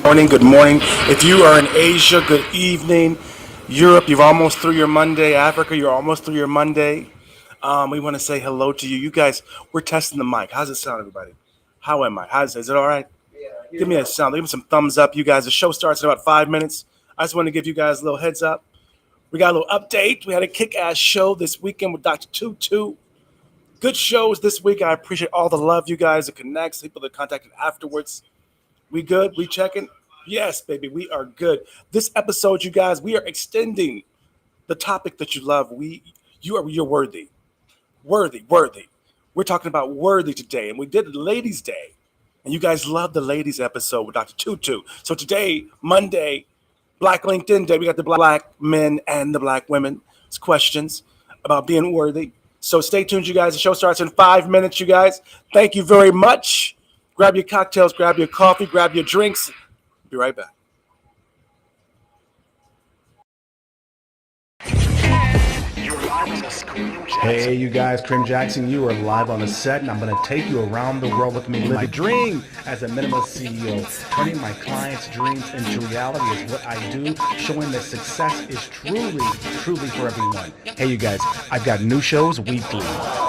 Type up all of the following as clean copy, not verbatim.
Morning, good morning. If you are in Asia, good evening. Europe, you're almost through your Monday. Africa, you're almost through your Monday. We want to say hello to you. You guys, we're testing the mic. How's it sound, everybody? How am I? Is it all right? Give me a sound. Give me some thumbs up, you guys. The show starts in about 5 minutes. I just want to give you guys a little heads up. We got a little update. We had a kick-ass show this weekend with Dr. Tutu. Good shows this week. I appreciate all the love, you guys, that connects, people that contacted afterwards. We good? We checking? Yes, baby, we are good. This episode, you guys, we are extending the topic that you love. You're worthy. Worthy. We're talking about worthy today, and we did Ladies' Day, and you guys loved the ladies episode with Dr. Tutu. So today, Monday, Black LinkedIn Day, we got the black men and the black women's questions about being worthy. So stay tuned, you guys. The show starts in 5 minutes, you guys. Thank you very much. Grab your cocktails, grab your coffee, grab your drinks. Be right back. Hey, you guys, Krim Jackson, you are live on the set, and I'm going to take you around the world with me. My dream as a minimalist CEO, turning my clients' dreams into reality is what I do, showing that success is truly for everyone. Hey, you guys, I've got new shows weekly.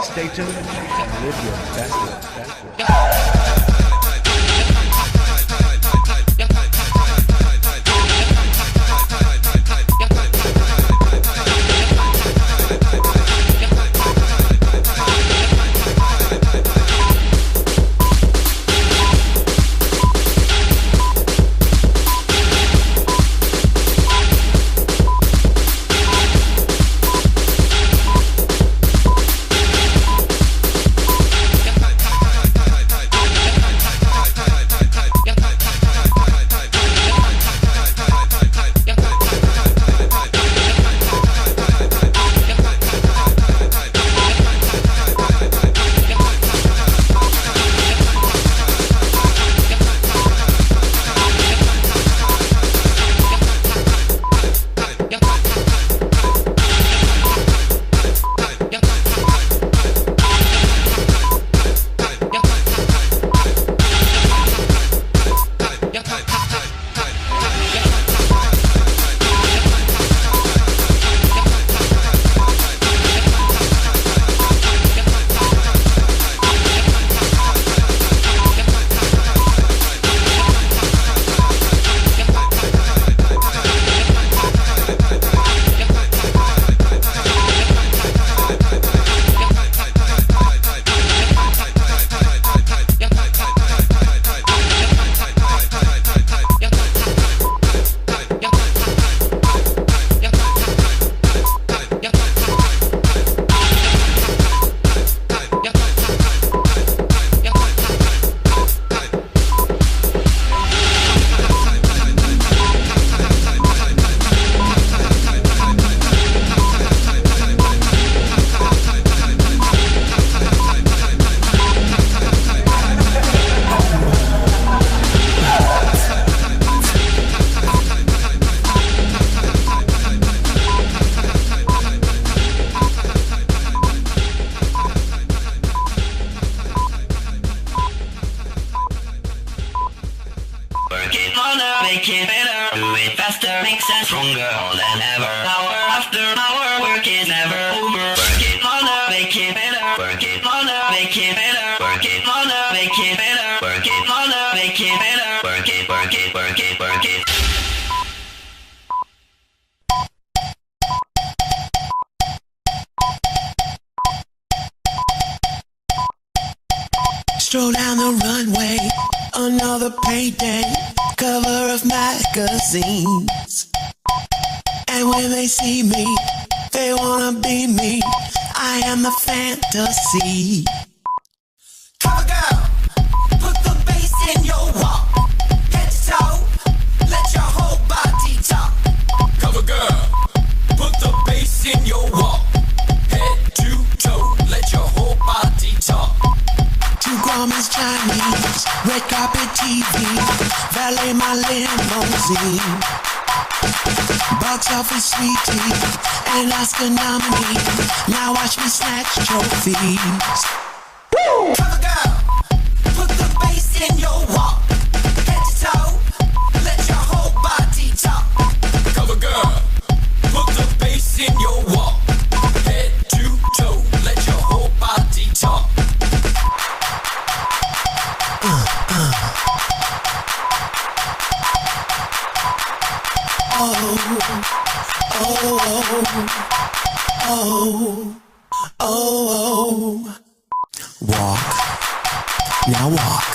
Stay tuned and live your best life. Stroll down the runway, another payday, cover of magazines. And when they see me, they wanna be me. I am the fantasy. Cover girl, put the bass in your walk. Head to toe, let your whole body talk. Cover girl, put the bass in your walk. Head to toe, let your whole body talk. Two Grommies Chinese, red carpet TV, valet my limousine. Box office sweetie, and Oscar nominee. Now watch me snatch trophies. Woo! Cover girl, put the bass in your walk. Head to toe, let oh, oh. Walk, now walk,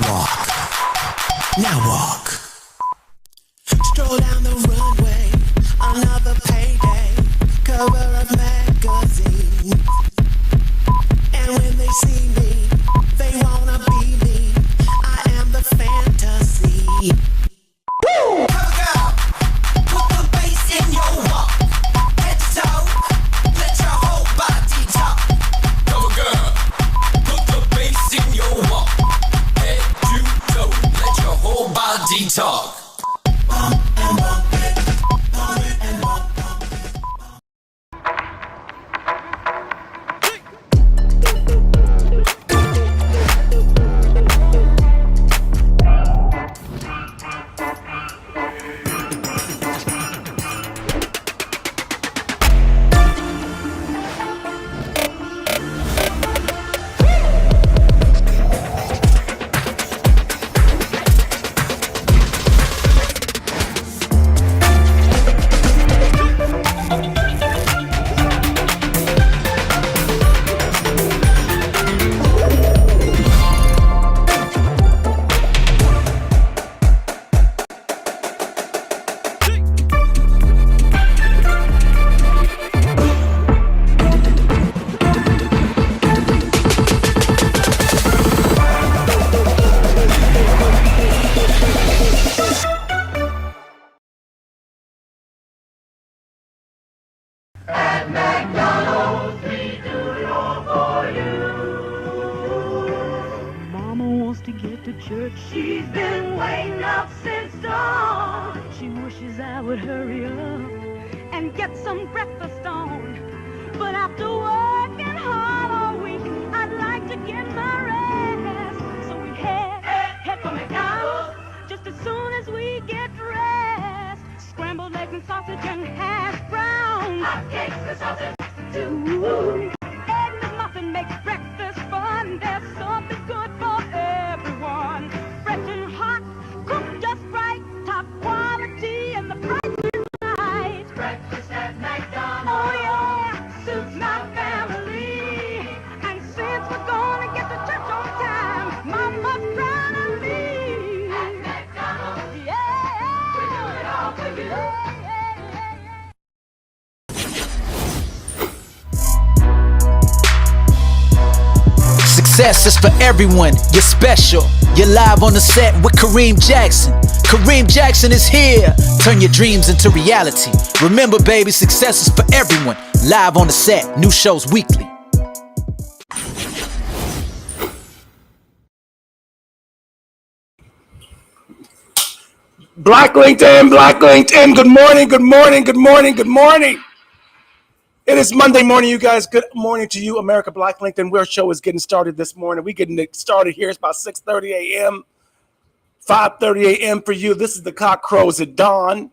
walk, now walk. Stroll down the runway, another payday, cover of magazine. And when they see me, they wanna be me. I am the fantasy. Woo! Cover girl, put the bass in your walk. Head to toe, let your whole body talk. Cover girl, put the bass in your walk. Head to toe, let your whole body talk. Pump and bump it, pump it and bump it. Church. She's been waiting up since dawn. She wishes I would hurry up and get some breakfast on. But after working hard all week, I'd like to get my rest. So we head for McDonald's just as soon as we get dressed. Scrambled eggs and sausage and hash browns. Hot cakes and sausage too. Egg McMuffin makes breakfast fun. There's something good for everyone. Fresh and hot, cooked just right, top quality, and the price is right. Breakfast at McDonald's. Oh yeah, suits my family. And since we're gonna get to church on time, Mama's proud of me. At McDonald's, yeah, we do it all for you. Success is for everyone, you're special. You're live on the set with Kareem Jackson. Kareem Jackson is here. Turn your dreams into reality. Remember baby, success is for everyone. Live on the set, new shows weekly. Black LinkedIn, good morning, good morning, good morning, good morning. It is Monday morning, you guys. Good morning to you, America. Black LinkedIn. Our show is getting started this morning. We're getting it started here. It's about 6:30 a.m., 5:30 a.m. for you. This is the cock crows at dawn.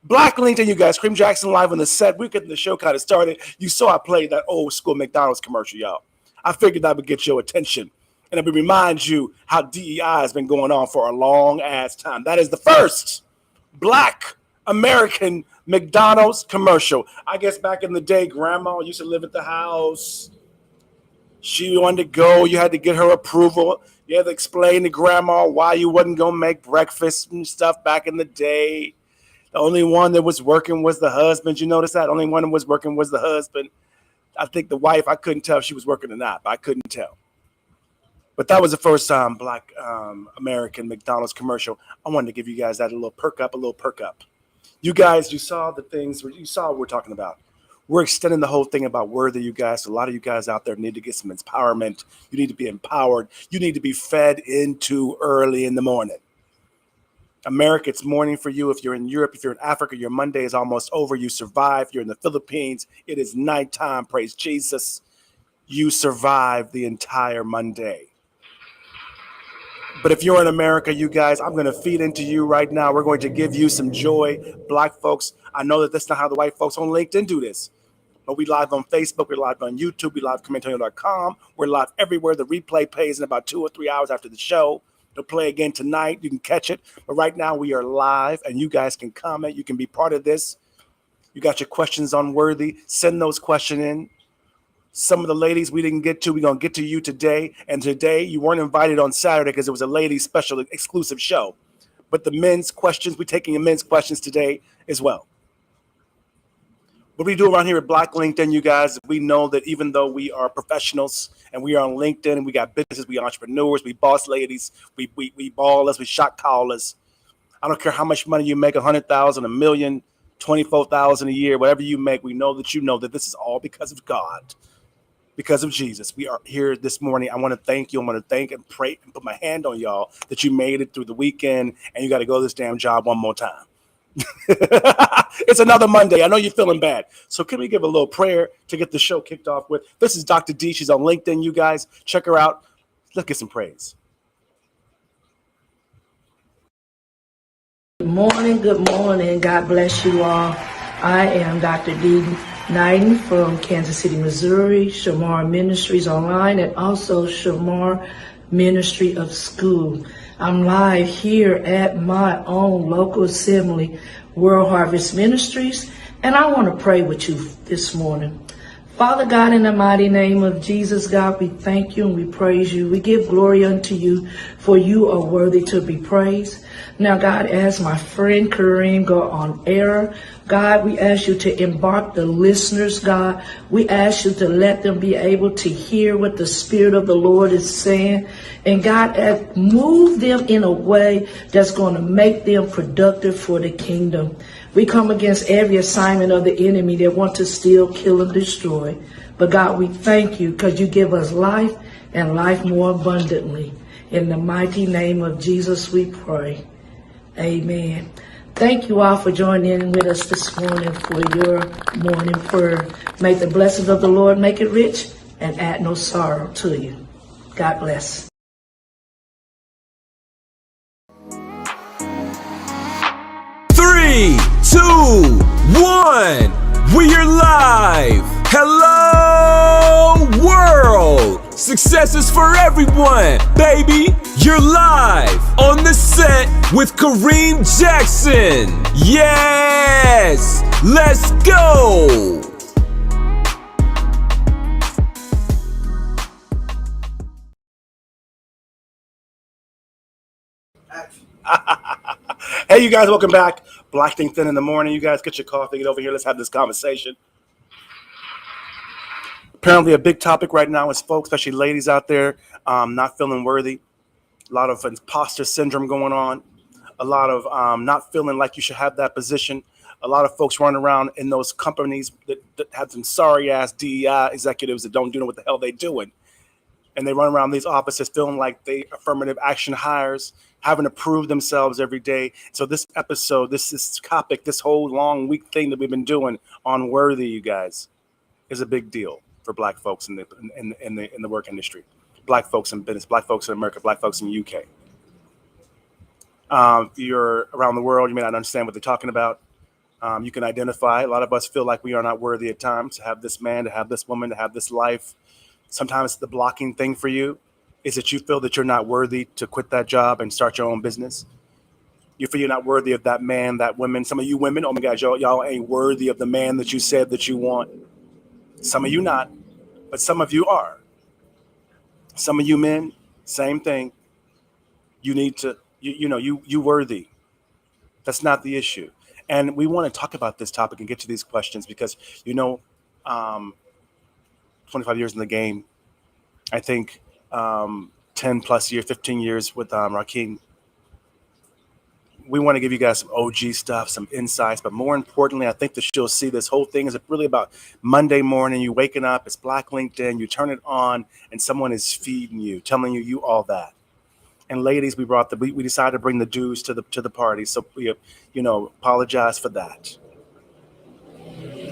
Black LinkedIn, you guys. Kareem Jackson live on the set. We're getting the show kind of started. You saw I played that old school McDonald's commercial, y'all. I figured that would get your attention. And it would remind you how DEI has been going on for a long ass time. That is the first Black American McDonald's commercial. I guess back in the day, grandma used to live at the house. She wanted to go. You had to get her approval. You had to explain to grandma why you wasn't going to make breakfast and stuff back in the day. The only one that was working was the husband. You notice that? The only one that was working was the husband. I think the wife, I couldn't tell if she was working or not. I couldn't tell. But that was the first time Black American McDonald's commercial. I wanted to give you guys that a little perk up. You guys, you saw the things, you saw what we're talking about. We're extending the whole thing about worthy, you guys. A lot of you guys out there need to get some empowerment. You need to be empowered. You need to be fed into early in the morning. America, it's morning for you. If you're in Europe, if you're in Africa, your Monday is almost over. You survived. You're in the Philippines. It is nighttime. Praise Jesus. You survived the entire Monday. But if you're in America, you guys, I'm going to feed into you right now. We're going to give you some joy. Black folks, I know that that's not how the white folks on LinkedIn do this. But we live on Facebook. We're live on YouTube. We live on commentator.com. We're live everywhere. The replay plays in about 2 or 3 hours after the show. It'll play again tonight. You can catch it. But right now we are live, and you guys can comment. You can be part of this. You got your questions on Worthy. Send those questions in. Some of the ladies we didn't get to, we're going to get to you today. And today you weren't invited on Saturday because it was a ladies special exclusive show. But the men's questions, we're taking your men's questions today as well. What we do around here at Black LinkedIn, you guys, we know that even though we are professionals and we are on LinkedIn and we got businesses, we entrepreneurs, we boss ladies, we ballers, we shot callers. I don't care how much money you make, 100,000, a million, 24,000 a year, whatever you make, we know that this is all because of God, because of Jesus. We are here this morning. I want to thank you. I want to thank and pray and put my hand on y'all that you made it through the weekend and you got to go this damn job one more time. It's another Monday. I know you're feeling bad. So can we give a little prayer to get the show kicked off with? This is Dr. D. She's on LinkedIn, you guys. Check her out. Let's get some praise. Good morning. God bless you all. I am Dr. D. Knighton from Kansas City, Missouri, Shamar Ministries Online, and also Shamar Ministry of School. I'm live here at my own local assembly, World Harvest Ministries, and I want to pray with you this morning. Father God, in the mighty name of Jesus, God, we thank you and we praise you. We give glory unto you, for you are worthy to be praised. Now, God, as my friend Kareem go on air, God, we ask you to embark the listeners, God. We ask you to let them be able to hear what the Spirit of the Lord is saying. And God, move them in a way that's going to make them productive for the kingdom. We come against every assignment of the enemy that want to steal, kill, and destroy. But God, we thank you because you give us life and life more abundantly. In the mighty name of Jesus, we pray. Amen. Thank you all for joining in with us this morning for your morning prayer. May the blessings of the Lord make it rich and add no sorrow to you. God bless. 3, 2, 1. We are live. Hello, world. Success is for everyone, baby. You're live on the set with Kareem Jackson. Yes, let's go. Hey, you guys, welcome back. Black LinkedIn in the morning. You guys get your coffee, get over here. Let's have this conversation. Apparently, a big topic right now is folks, especially ladies out there, not feeling worthy. A lot of imposter syndrome going on. A lot of not feeling like you should have that position. A lot of folks running around in those companies that have some sorry-ass DEI executives that don't know what the hell they're doing. And they run around these offices feeling like they affirmative action hires, having to prove themselves every day. So this episode, this topic, this whole long week thing that we've been doing on Worthy, you guys, is a big deal for Black folks in the work industry, Black folks in business, Black folks in America, Black folks in the UK. If you're around the world, you may not understand what they're talking about. You can identify. A lot of us feel like we are not worthy at times to have this man, to have this woman, to have this life. Sometimes the blocking thing for you is that you feel that you're not worthy to quit that job and start your own business. You feel you're not worthy of that man, that woman. Some of you women, oh my God, y'all ain't worthy of the man that you said that you want. Some of you not, but some of you are. Some of you men, same thing. You need to, you worthy. That's not the issue. And we want to talk about this topic and get to these questions because, 25 years in the game, I think 10 plus years, 15 years with Rockeen. We want to give you guys some OG stuff, some insights, but more importantly, I think that you'll see this whole thing is really about Monday morning, you waking up, it's Black LinkedIn, you turn it on, and someone is feeding you, telling you all that. And ladies, we decided to bring the dudes to the party, so we, apologize for that.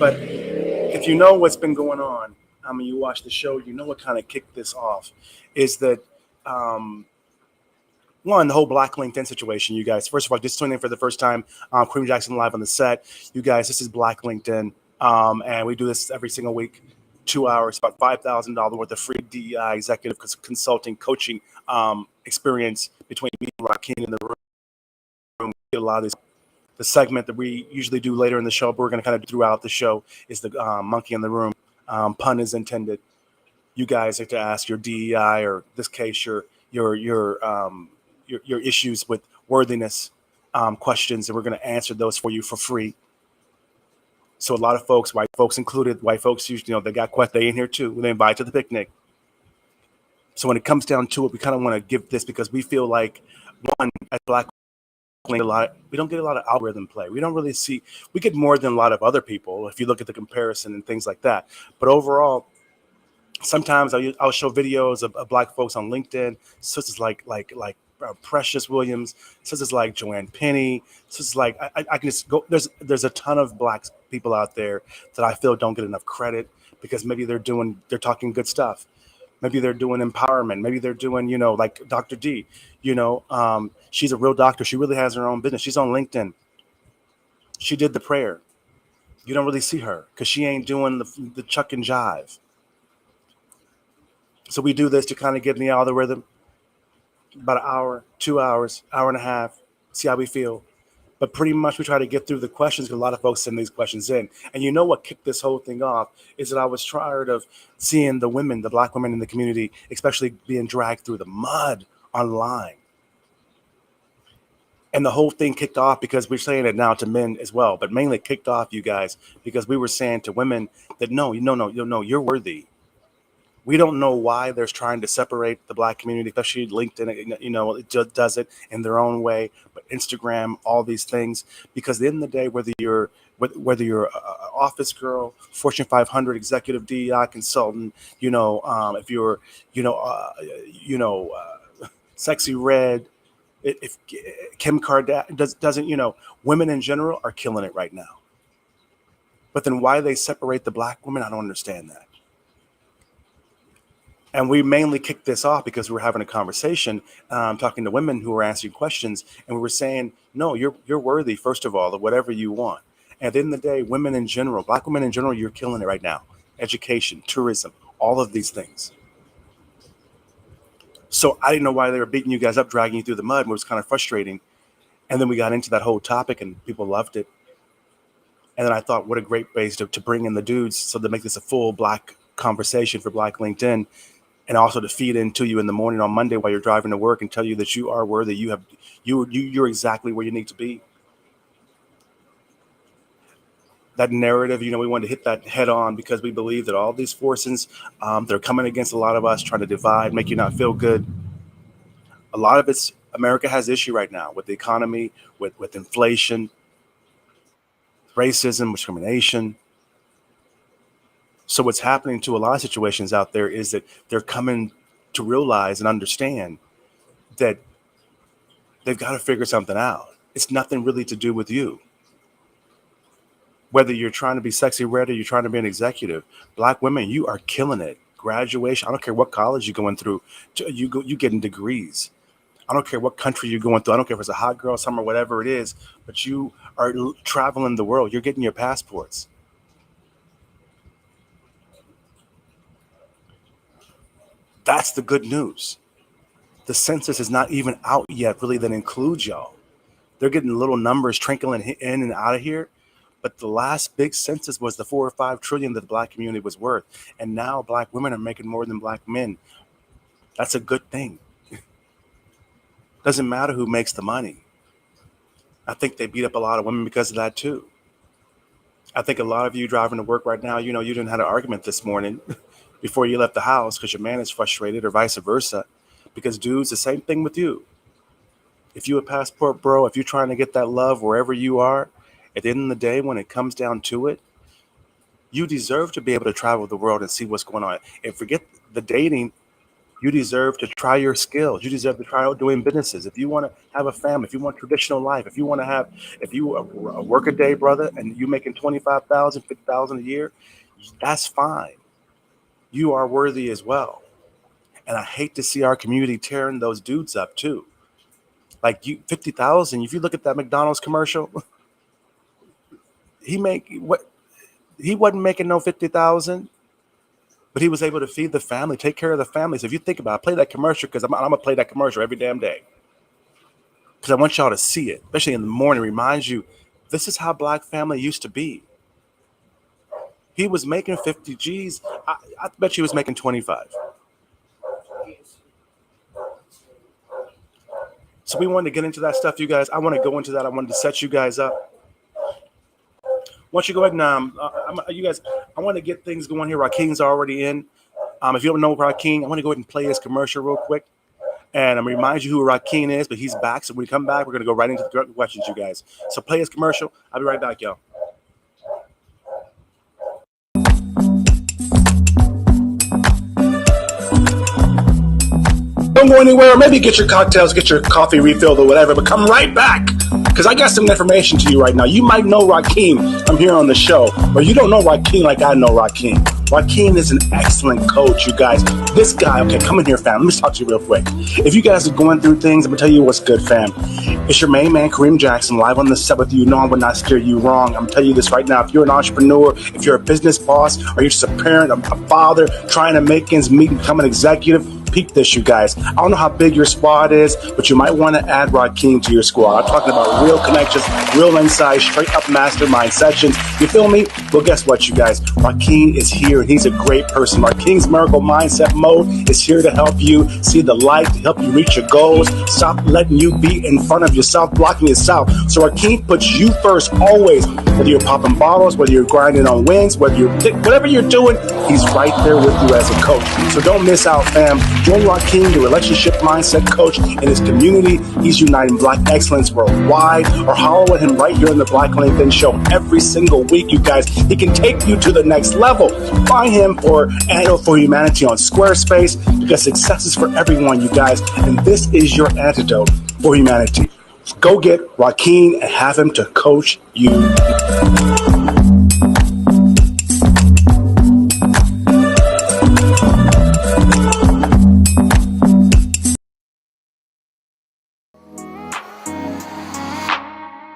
But if you know what's been going on, you watch the show, you know what kind of kicked this off, is that one, the whole Black LinkedIn situation, you guys. First of all, just tuning in for the first time, Kareem Jackson live on the set. You guys, this is Black LinkedIn, and we do this every single week. 2 hours, about $5,000 worth of free DEI executive consulting coaching experience between me and Rockeen in the room. We get a lot of these. The segment that we usually do later in the show, but we're going to kind of do throughout the show, is the monkey in the room. Pun is intended. You guys have to ask your DEI, or in this case, your issues with worthiness questions, and we're going to answer those for you for free. So a lot of folks, white folks included, white folks usually, they got questions. They in here too. They invite to the picnic. So when it comes down to it, we kind of want to give this because we feel like, one, as Black, we don't get a lot of algorithm play. We don't really see. We get more than a lot of other people if you look at the comparison and things like that. But overall, sometimes I'll show videos of Black folks on LinkedIn, such as like Precious Williams, such as like Joanne Penny, such as like I can just go. There's a ton of Black people out there that I feel don't get enough credit because maybe they're talking good stuff. Maybe they're doing empowerment. Maybe they're doing, like Dr. D, she's a real doctor. She really has her own business. She's on LinkedIn. She did the prayer. You don't really see her because she ain't doing the chuck and jive. So we do this to kind of get in the algorithm, about an hour, 2 hours, hour and a half, see how we feel. But pretty much we try to get through the questions because a lot of folks send these questions in. And you know what kicked this whole thing off is that I was tired of seeing the women, the Black women in the community, especially being dragged through the mud online. And the whole thing kicked off because we're saying it now to men as well, but mainly kicked off, you guys, because we were saying to women that no, you're worthy. We don't know why they're trying to separate the Black community, especially LinkedIn, it does it in their own way, but Instagram, all these things, because at the end of the day, whether you're an office girl, Fortune 500 executive DEI consultant, if you're, sexy red, if Kim Kardashian doesn't, women in general are killing it right now. But then why they separate the Black women, I don't understand that. And we mainly kicked this off because we were having a conversation, talking to women who were answering questions, and we were saying, no, you're worthy, first of all, of whatever you want. And at the end of the day, women in general, Black women in general, you're killing it right now. Education, tourism, all of these things. So I didn't know why they were beating you guys up, dragging you through the mud, and it was kind of frustrating. And then we got into that whole topic, and people loved it. And then I thought, what a great base to bring in the dudes, so to make this a full Black conversation for Black LinkedIn. And also to feed into you in the morning on Monday while you're driving to work and tell you that you are worthy. You're exactly where you need to be. That narrative, we wanted to hit that head on because we believe that all these forces, they're coming against a lot of us, trying to divide, make you not feel good. A lot of it's America has issue right now with the economy, with inflation, racism, discrimination. So what's happening to a lot of situations out there is that they're coming to realize and understand that they've got to figure something out. It's nothing really to do with you. Whether you're trying to be sexy red or you're trying to be an executive, Black women, you are killing it. Graduation, I don't care what college you're going through, you getting degrees. I don't care what country you're going through. I don't care if it's a hot girl summer, whatever it is, but you are traveling the world. You're getting your passports. That's the good news. The census is not even out yet, really, that includes y'all. They're getting little numbers trickling in and out of here. But the last big census was the 4 or 5 trillion that the Black community was worth. And now Black women are making more than Black men. That's a good thing. Doesn't matter who makes the money. I think they beat up a lot of women because of that too. I think a lot of you driving to work right now, you didn't have an argument this morning before you left the house because your man is frustrated, or vice versa. Because dudes, the same thing with you. If you're a passport bro, if you're trying to get that love wherever you are, at the end of the day, when it comes down to it, you deserve to be able to travel the world and see what's going on. And forget the dating. You deserve to try your skills. You deserve to try out doing businesses. If you want to have a family, if you want traditional life, if you work a day, brother, and you making 25,000, 50,000 a year, that's fine. You are worthy as well. And I hate to see our community tearing those dudes up too. Like 50,000. If you look at that McDonald's commercial, he wasn't making no 50,000. but he was able to feed the family, take care of the family. So if you think about it, play that commercial because I'm going to play that commercial every damn day because I want y'all to see it, especially in the morning. Reminds you, this is how Black family used to be. He was making 50 G's. I bet you he was making 25. So we wanted to get into that stuff, you guys. I want to go into that. I wanted to set you guys up. Once you go ahead and you guys, I want to get things going here. Rockeen's already in. If you don't know Rockeen, I want to go ahead and play his commercial real quick. And I'm going to remind you who Rockeen is, but he's back. So when we come back, we're going to go right into the questions, you guys. So play his commercial. I'll be right back, y'all. Don't go anywhere. Maybe get your cocktails, get your coffee refilled or whatever, but come right back because I got some information to you right now. You might know Rockeen. I'm here on the show, but you don't know Rockeen like I know Rockeen. Rockeen is an excellent coach, you guys. This guy, okay, come in here, fam. Let me talk to you real quick. If you guys are going through things, I'm going to tell you what's good, fam. It's your main man, Kareem Jackson, live on the set with you. No, I would not steer you wrong. I'm telling you this right now. If you're an entrepreneur, if you're a business boss, or you're just a parent, a father, trying to make ends meet and become an executive, peep this, you guys. I don't know how big your squad is, but you might want to add Rockeen to your squad. I'm talking about real connections, real insight, straight up mastermind sessions. You feel me? Well, guess what, you guys? Rockeen is here, and he's a great person. Rockeen's Miracle Mindset Mode is here to help you see the light, to help you reach your goals. Stop letting you be in front of yourself, blocking yourself. So Rockeen puts you first always. Whether you're popping bottles, whether you're grinding on wins, whatever you're doing, he's right there with you as a coach. So don't miss out, fam. Join Rockeen, the relationship mindset coach, in his community. He's uniting Black excellence worldwide. Or holler at him right here on the Black LinkedIn show every single week, you guys. He can take you to the next level. Find him for Antidote for Humanity on Squarespace because success is for everyone, you guys. And this is your antidote for humanity. Go get Rockeen and have him to coach you.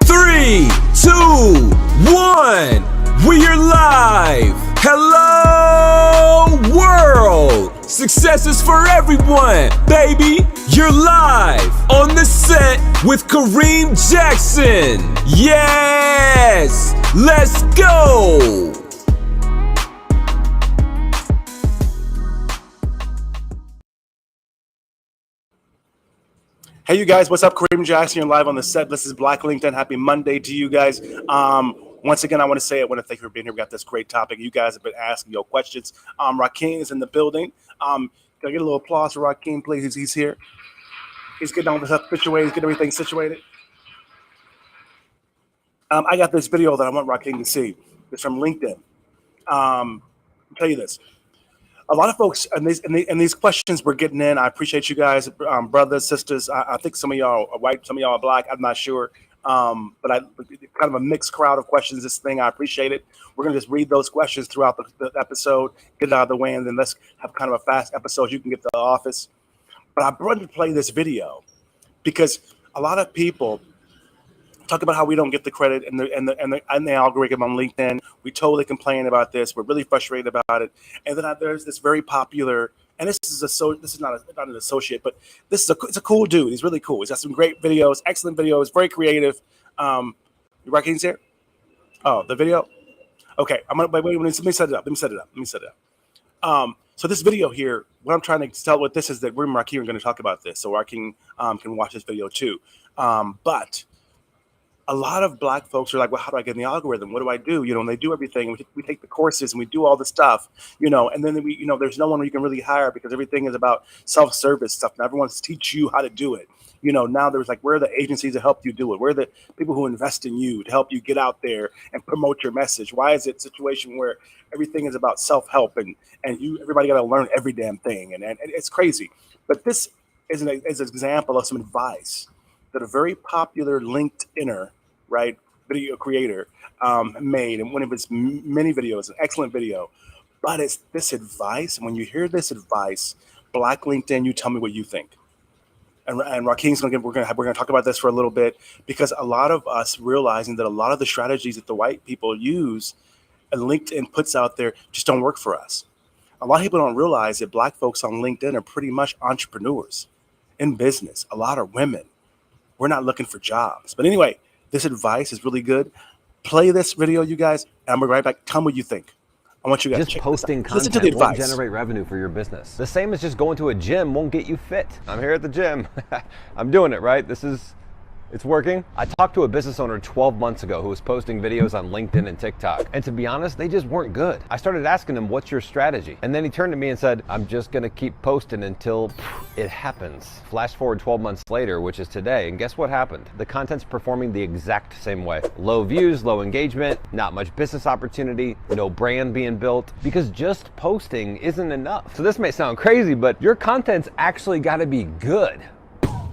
Three, two, one. We are live. Hello, world. Success is for everyone, baby. You're live on the set with Kareem Jackson. Yes, let's go. Hey, you guys, what's up? Kareem Jackson, you're live on the set. This is Black LinkedIn. Happy Monday to you guys. Once again, I want to say I want to thank you for being here. We got this great topic. You guys have been asking your questions. Rockeen is in the building. Can I get a little applause for Rockeen, please? He's here. He's getting all this stuff situated. He's getting everything situated. I got this video that I want Rockeen to see. It's from LinkedIn. I'll tell you this. A lot of folks and these questions we're getting in. I appreciate you guys, brothers, sisters. I think some of y'all are white, some of y'all are Black. I'm not sure, but I kind of a mixed crowd of questions. This thing, I appreciate it. We're gonna just read those questions throughout the episode, get it out of the way, and then let's have kind of a fast episode. You can get to the office. But I brought to play this video because a lot of people talk about how we don't get the credit and the algorithm on LinkedIn. We totally complain about this. We're really frustrated about it. And then there's this very popular, and this is not an associate, but it's a cool dude. He's really cool. He's got some great videos, excellent videos, very creative. Rockeen's here. Oh, the video. Okay, wait. Let me set it up. So this video here, what I'm trying to tell with this is that we're and Rockeen are going to talk about this, so Rockeen can watch this video too. But a lot of Black folks are like, well, how do I get in the algorithm? What do I do? And they do everything. We take the courses and we do all the stuff, and then there's no one you can really hire because everything is about self-service stuff. And everyone's teach you how to do it. Now there's like, where are the agencies to help you do it? Where are the people who invest in you to help you get out there and promote your message? Why is it a situation where everything is about self-help and everybody got to learn every damn thing? And it's crazy. But this is an example of some advice that a very popular LinkedIner, right, video creator made in one of his many videos, an excellent video. But it's this advice. When you hear this advice, Black LinkedIn, you tell me what you think. And Rockeen's we're gonna talk about this for a little bit because a lot of us realizing that a lot of the strategies that the white people use and LinkedIn puts out there just don't work for us. A lot of people don't realize that black folks on LinkedIn are pretty much entrepreneurs in business. A lot of women. We're not looking for jobs. But anyway, this advice is really good. Play this video, you guys, and we'll be right back. Tell me what you think. I want you guys Just to check posting this out. Listen to the content won't advice. generate revenue for your business. The same as just going to a gym won't get you fit. I'm here at the gym. I'm doing it, right? It's working. I talked to a business owner 12 months ago who was posting videos on LinkedIn and TikTok. And to be honest, they just weren't good. I started asking him, what's your strategy? And then he turned to me and said, I'm just gonna keep posting until it happens. Flash forward 12 months later, which is today, and guess what happened? The content's performing the exact same way. Low views, low engagement, not much business opportunity, no brand being built, because just posting isn't enough. So this may sound crazy, but your content's actually gotta be good.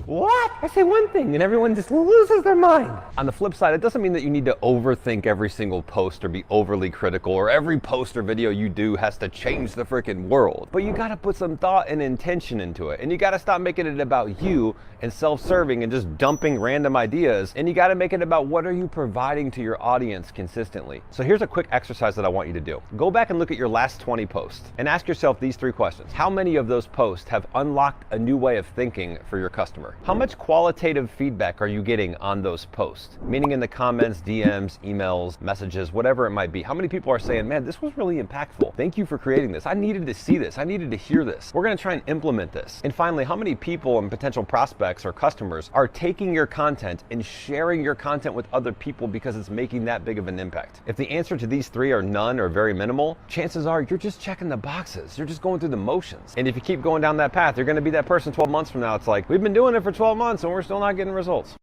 What? I say one thing and everyone just loses their mind. On the flip side, it doesn't mean that you need to overthink every single post or be overly critical, or every post or video you do has to change the freaking world. But you gotta put some thought and intention into it. And you gotta stop making it about you and self-serving and just dumping random ideas. And you gotta make it about what are you providing to your audience consistently. So here's a quick exercise that I want you to do. Go back and look at your last 20 posts and ask yourself these 3 questions. How many of those posts have unlocked a new way of thinking for your customer? How much qualitative feedback are you getting on those posts? Meaning in the comments, DMs, emails, messages, whatever it might be. How many people are saying, man, this was really impactful. Thank you for creating this. I needed to see this. I needed to hear this. We're gonna try and implement this. And finally, how many people and potential prospects or customers are taking your content and sharing your content with other people because it's making that big of an impact? If the answer to these 3 are none or very minimal, chances are you're just checking the boxes. You're just going through the motions. And if you keep going down that path, you're gonna be that person 12 months from now. It's like, we've been doing it for 12 months and we're still not getting results.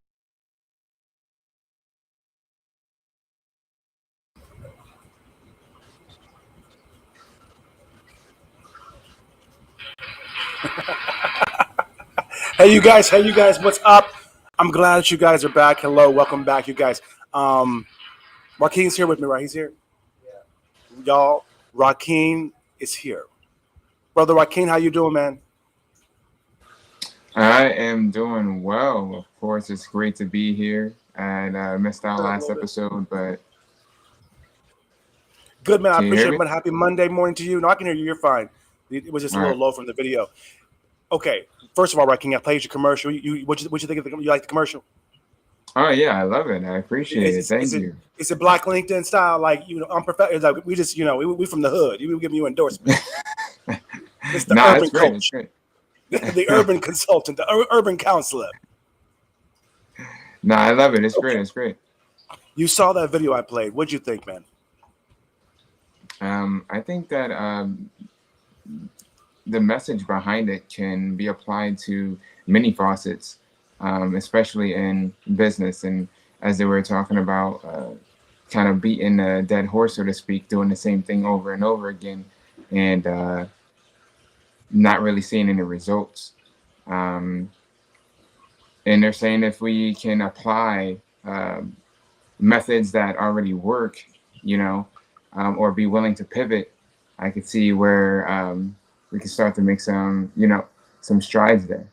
Hey, you guys. Hey, you guys. What's up? I'm glad that you guys are back. Hello. Welcome back, you guys. Rockeen's here with me, right? He's here. Yeah. Y'all, Rockeen is here. Brother Rockeen, how you doing, man? I am doing well. Of course, it's great to be here. And I missed out last episode, but good, man. I can you hear appreciate me? it. Happy Monday morning to you. No, I can hear you. You're fine. It was just a All little right. low from the video. Okay. First of all, Rockeen, I played your commercial. What you think of the, you like the commercial? Oh yeah, I love it. I appreciate it. Thank you. Is it black LinkedIn style? Like, I'm it's like we just, we from the hood. We giving you endorsement. It's the Nah, urban it's great. coach, It's great. the urban consultant, the urban counselor. Nah, I love it. It's great. It's great. You saw that video I played. What'd you think, man? I think that the message behind it can be applied to many facets, especially in business. And as they were talking about, kind of beating a dead horse, so to speak, doing the same thing over and over again, and not really seeing any results. And they're saying if we can apply methods that already work, or be willing to pivot, I could see where we can start to make some strides there.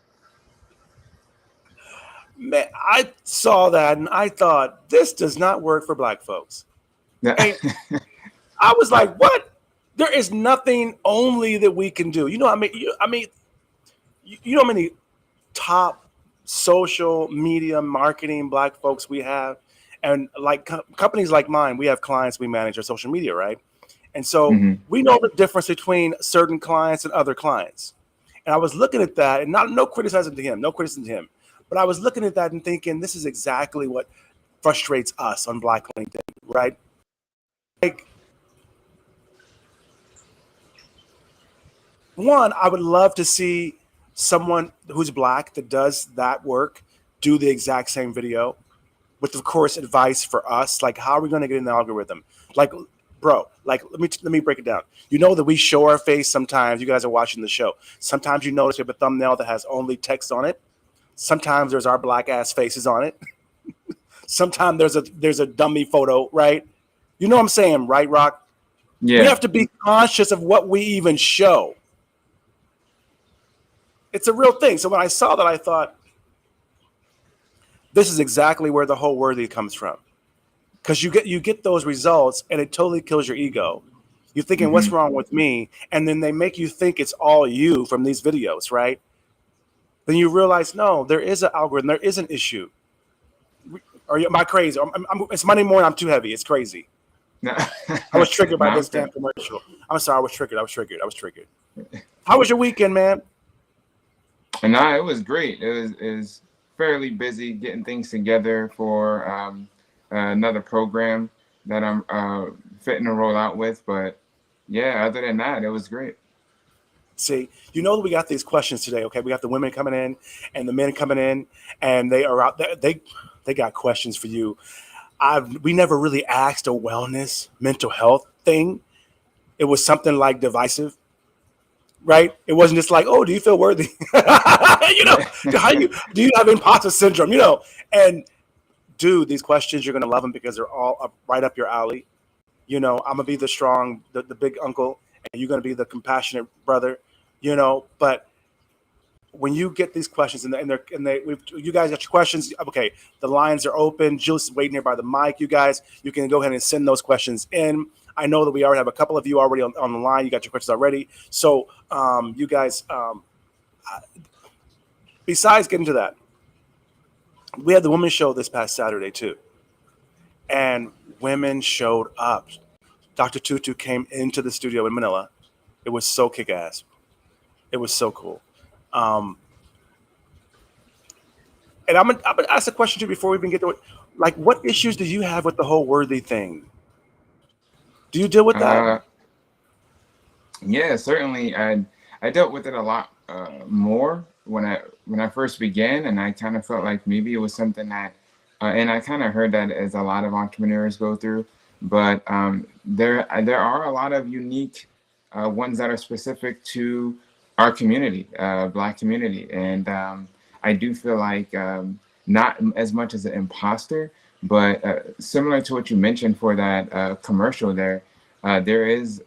Man, I saw that and I thought this does not work for black folks. And I was like, what? There is nothing only that we can do. You know how many top social media marketing black folks we have? And like companies like mine, we have clients, we manage our social media, right? And so we know the difference between certain clients and other clients. And I was looking at that, and no criticism to him, but I was looking at that and thinking, this is exactly what frustrates us on Black LinkedIn, right? Like, one, I would love to see someone who's black that does that work do the exact same video with, of course, advice for us. Like, how are we going to get in the algorithm? Like, bro, like, let me break it down. You know that we show our face sometimes. You guys are watching the show. Sometimes you notice we have a thumbnail that has only text on it. Sometimes there's our black ass faces on it. Sometimes there's a dummy photo, right? You know what I'm saying, right, Rock? Yeah. We have to be conscious of what we even show. It's a real thing. So when I saw that, I thought, this is exactly where the whole worthy comes from. Because you get those results and it totally kills your ego. You're thinking, what's wrong with me? And then they make you think it's all you from these videos, right? Then you realize, no, there is an algorithm. There is an issue. Am I crazy? It's Monday morning. I'm too heavy. It's crazy. No, I was triggered by no, this damn commercial. I'm sorry. I was triggered. How was your weekend, man? And no, it was great. It was fairly busy getting things together for another program that I'm fitting to roll out with. But yeah, other than that, it was great. See, you know that we got these questions today. Okay, we got the women coming in and the men coming in, and they are out there. They got questions for you. We never really asked a wellness, mental health thing. It was something like divisive, right? It wasn't just like, oh, do you feel worthy? Do you have imposter syndrome? And dude, these questions, you're gonna love them because they're all right up your alley. I'm gonna be the strong, the big uncle, and you're gonna be the compassionate brother. But when you get these questions you guys got your questions. Okay, the lines are open. Jill's waiting here by the mic. You can go ahead and send those questions in. I know that we already have a couple of you already on the line. You got your questions already. So you guys, besides getting to that, we had the women's show this past Saturday too. And women showed up. Dr. Tutu came into the studio in Manila. It was so kick-ass. It was so cool. And I'm gonna ask a question to you before we even get to it. Like, what issues do you have with the whole worthy thing? Do you deal with that? Yeah, certainly. I dealt with it a lot more when I first began, and I kind of felt like maybe it was something that, and I kind of heard that as a lot of entrepreneurs go through. But there are a lot of unique ones that are specific to our community, Black community, and I do feel like not as much as an imposter, but similar to what you mentioned for that commercial there is,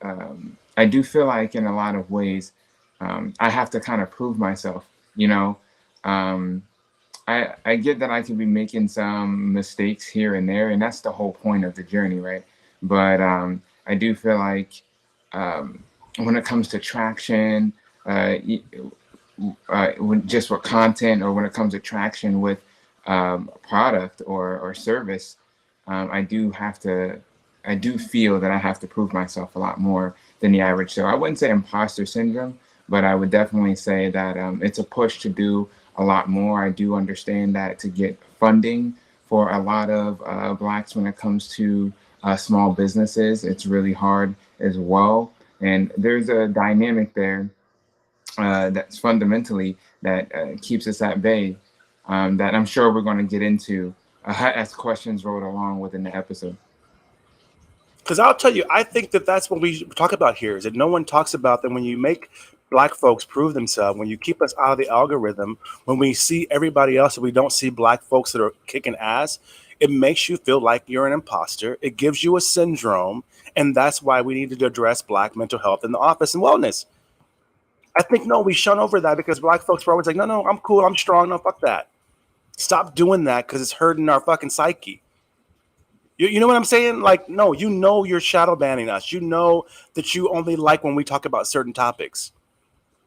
I do feel like in a lot of ways, I have to kind of prove myself, I get that I could be making some mistakes here and there, and that's the whole point of the journey, right? But I do feel like when it comes to traction, just with content, or when it comes to traction with product or service, I do feel that I have to prove myself a lot more than the average. So I wouldn't say imposter syndrome, but I would definitely say that it's a push to do a lot more. I do understand that to get funding for a lot of Blacks when it comes to small businesses, it's really hard as well. And there's a dynamic there that's fundamentally that keeps us at bay, that I'm sure we're going to get into as questions rolled along within the episode. Because I'll tell you, I think that's what we talk about here, is that no one talks about that when you make Black folks prove themselves, when you keep us out of the algorithm, when we see everybody else and we don't see Black folks that are kicking ass, it makes you feel like you're an imposter. It gives you a syndrome. And that's why we need to address Black mental health in the office and wellness. I think, no, we shun over that because Black folks are always like, no, I'm cool, I'm strong, no, fuck that. Stop doing that because it's hurting our fucking psyche. You know what I'm saying? Like, no, you're shadow banning us. You know that you only like when we talk about certain topics.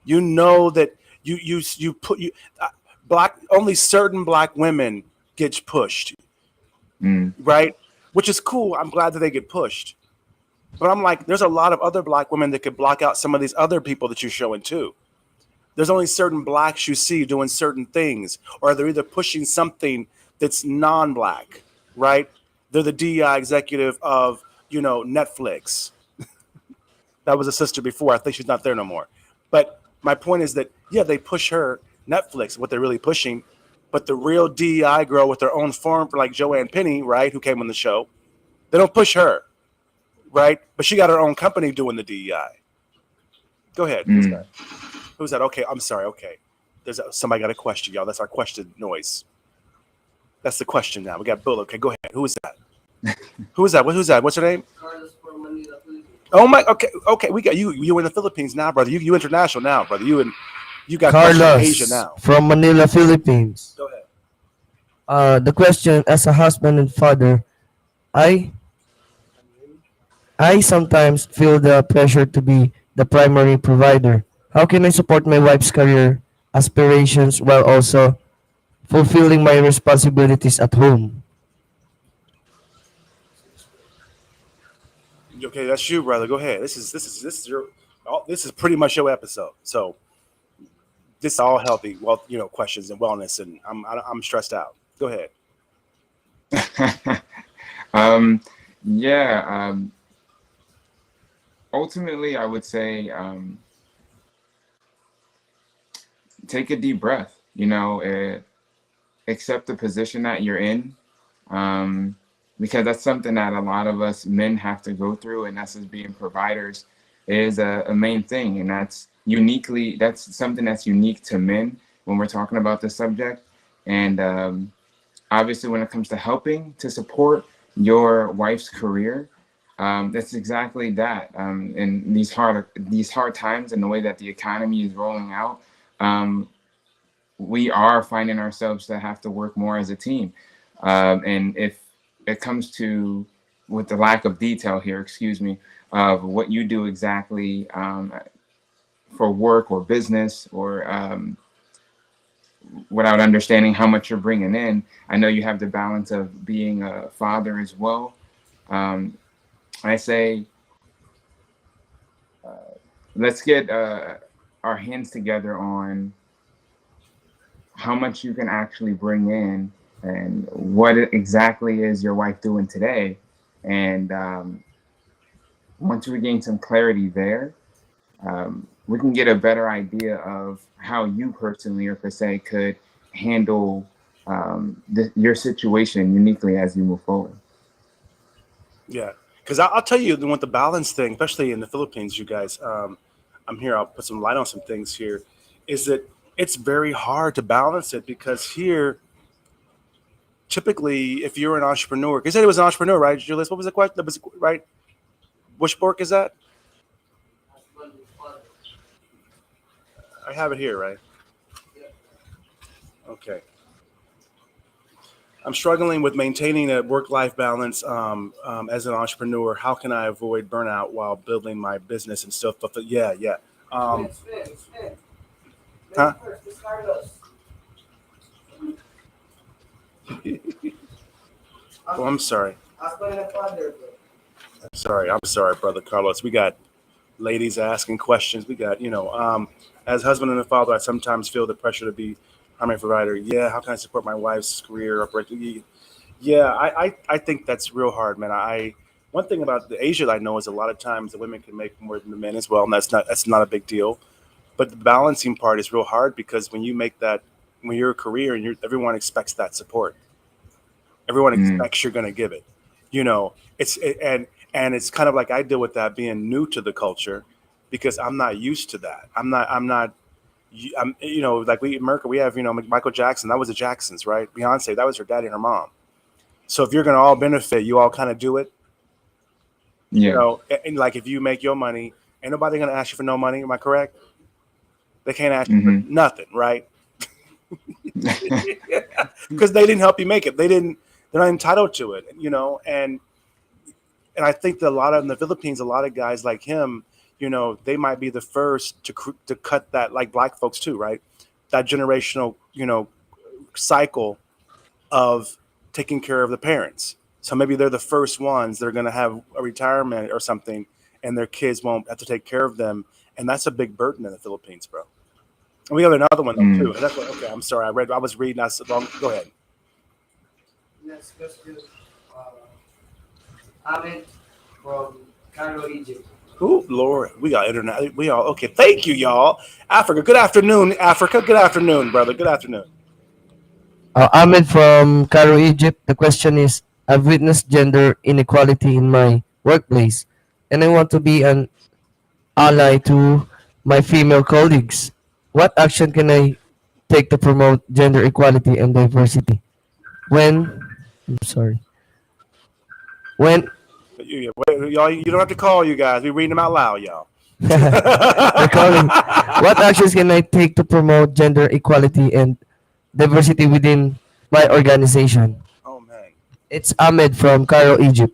You know that only certain Black women get pushed, right? Which is cool. I'm glad that they get pushed. But I'm like, there's a lot of other Black women that could block out some of these other people that you're showing too. There's only certain Blacks you see doing certain things, or they're either pushing something that's non-Black, right? They're the DEI executive of, Netflix. That was a sister before. I think she's not there no more. But my point is that, yeah, they push her, Netflix, what they're really pushing. But the real DEI girl with their own firm, for like Joanne Penny, right, who came on the show, they don't push her, right? But she got her own company doing the DEI. Go ahead. Who's that? Okay, I'm sorry. Okay. Somebody got a question, y'all. That's our question noise. That's the question now. We got Bill. Okay, go ahead. Who is that? Who's that? What's her name? Carlos from Manila, Philippines. Oh my. Okay. We got you. You in the Philippines now, brother. You international now, brother. You got Carlos Asia now. from Manila, Philippines. Go ahead. The question: as a husband and father, I I sometimes feel the pressure to be the primary provider. How can I support my wife's career aspirations while also fulfilling my responsibilities at home? Okay, that's you, brother. Go ahead. This is your this is pretty much your episode. So this is all healthy, well, questions and wellness, and I'm stressed out. Go ahead. um, yeah. Ultimately, I would say take a deep breath. Accept the position that you're in, um, because that's something that a lot of us men have to go through, and that's as being providers is a main thing, and that's something that's unique to men when we're talking about this subject, and obviously when it comes to helping to support your wife's career, that's exactly that. In these hard times and the way that the economy is rolling out, um, we are finding ourselves to have to work more as a team. And if it comes to, with the lack of detail here, excuse me, of what you do exactly for work or business, or without understanding how much you're bringing in, I know you have the balance of being a father as well. Um, I say, let's get our hands together on how much you can actually bring in, and what exactly is your wife doing today. And once we gain some clarity there, we can get a better idea of how you personally or per se could handle your situation uniquely as you move forward. Yeah, because I'll tell you with the balance thing, especially in the Philippines, you guys. I'm here. I'll put some light on some things here. Is that it's very hard to balance it because here, typically, if you're an entrepreneur, because he was an entrepreneur, right, Julius? What was the question? That was right. Which pork is that? I have it here, right? Okay. I'm struggling with maintaining a work-life balance as an entrepreneur. How can I avoid burnout while building my business and still fulfill? Yeah, yeah. Um, huh? Oh, I'm sorry. I'm sorry, brother Carlos. We got ladies asking questions. We got, as husband and a father, I sometimes feel the pressure to be primary provider. Yeah, how can I support my wife's career? Yeah, I think that's real hard, man. One thing about the Asia that I know is a lot of times the women can make more than the men as well, and that's not a big deal. But the balancing part is real hard because when you make that, when you're a career and everyone expects that support, everyone Mm, expects you're going to give it. And it's kind of like I deal with that being new to the culture because I'm not used to that. I'm like we America, we have Michael Jackson, that was the Jacksons, right? Beyonce, that was her daddy and her mom. So if you're going to all benefit, you all kind of do it. yeah. And like if you make your money, ain't nobody going to ask you for no money. Am I correct? They can't ask you for Hmm. nothing, right? Because they didn't help you make it. They're not entitled to it, and I think that a lot of in the Philippines, a lot of guys like him, they might be the first to cut that, like black folks too, right? That generational, cycle of taking care of the parents. So maybe they're the first ones that are going to have a retirement or something, and their kids won't have to take care of them, and that's a big burden in the Philippines, bro. And we have another one though too. Mm. And that's what, okay. I'm sorry. I was reading. I said wrong. Go ahead. Next question. Ahmed from Cairo, Egypt. Oh Lord, we got internet. We all okay. Thank you, y'all. Africa. Good afternoon, Africa. Good afternoon, brother. Good afternoon. Ahmed from Cairo, Egypt. The question is, I've witnessed gender inequality in my workplace, and I want to be an ally to my female colleagues. What action can I take to promote gender equality and diversity? I'm sorry, when Y'all, you don't have to call you guys. We reading them out loud, y'all. recalling, what actions can I take to promote gender equality and diversity within my organization? Oh man, It's Ahmed from Cairo, Egypt.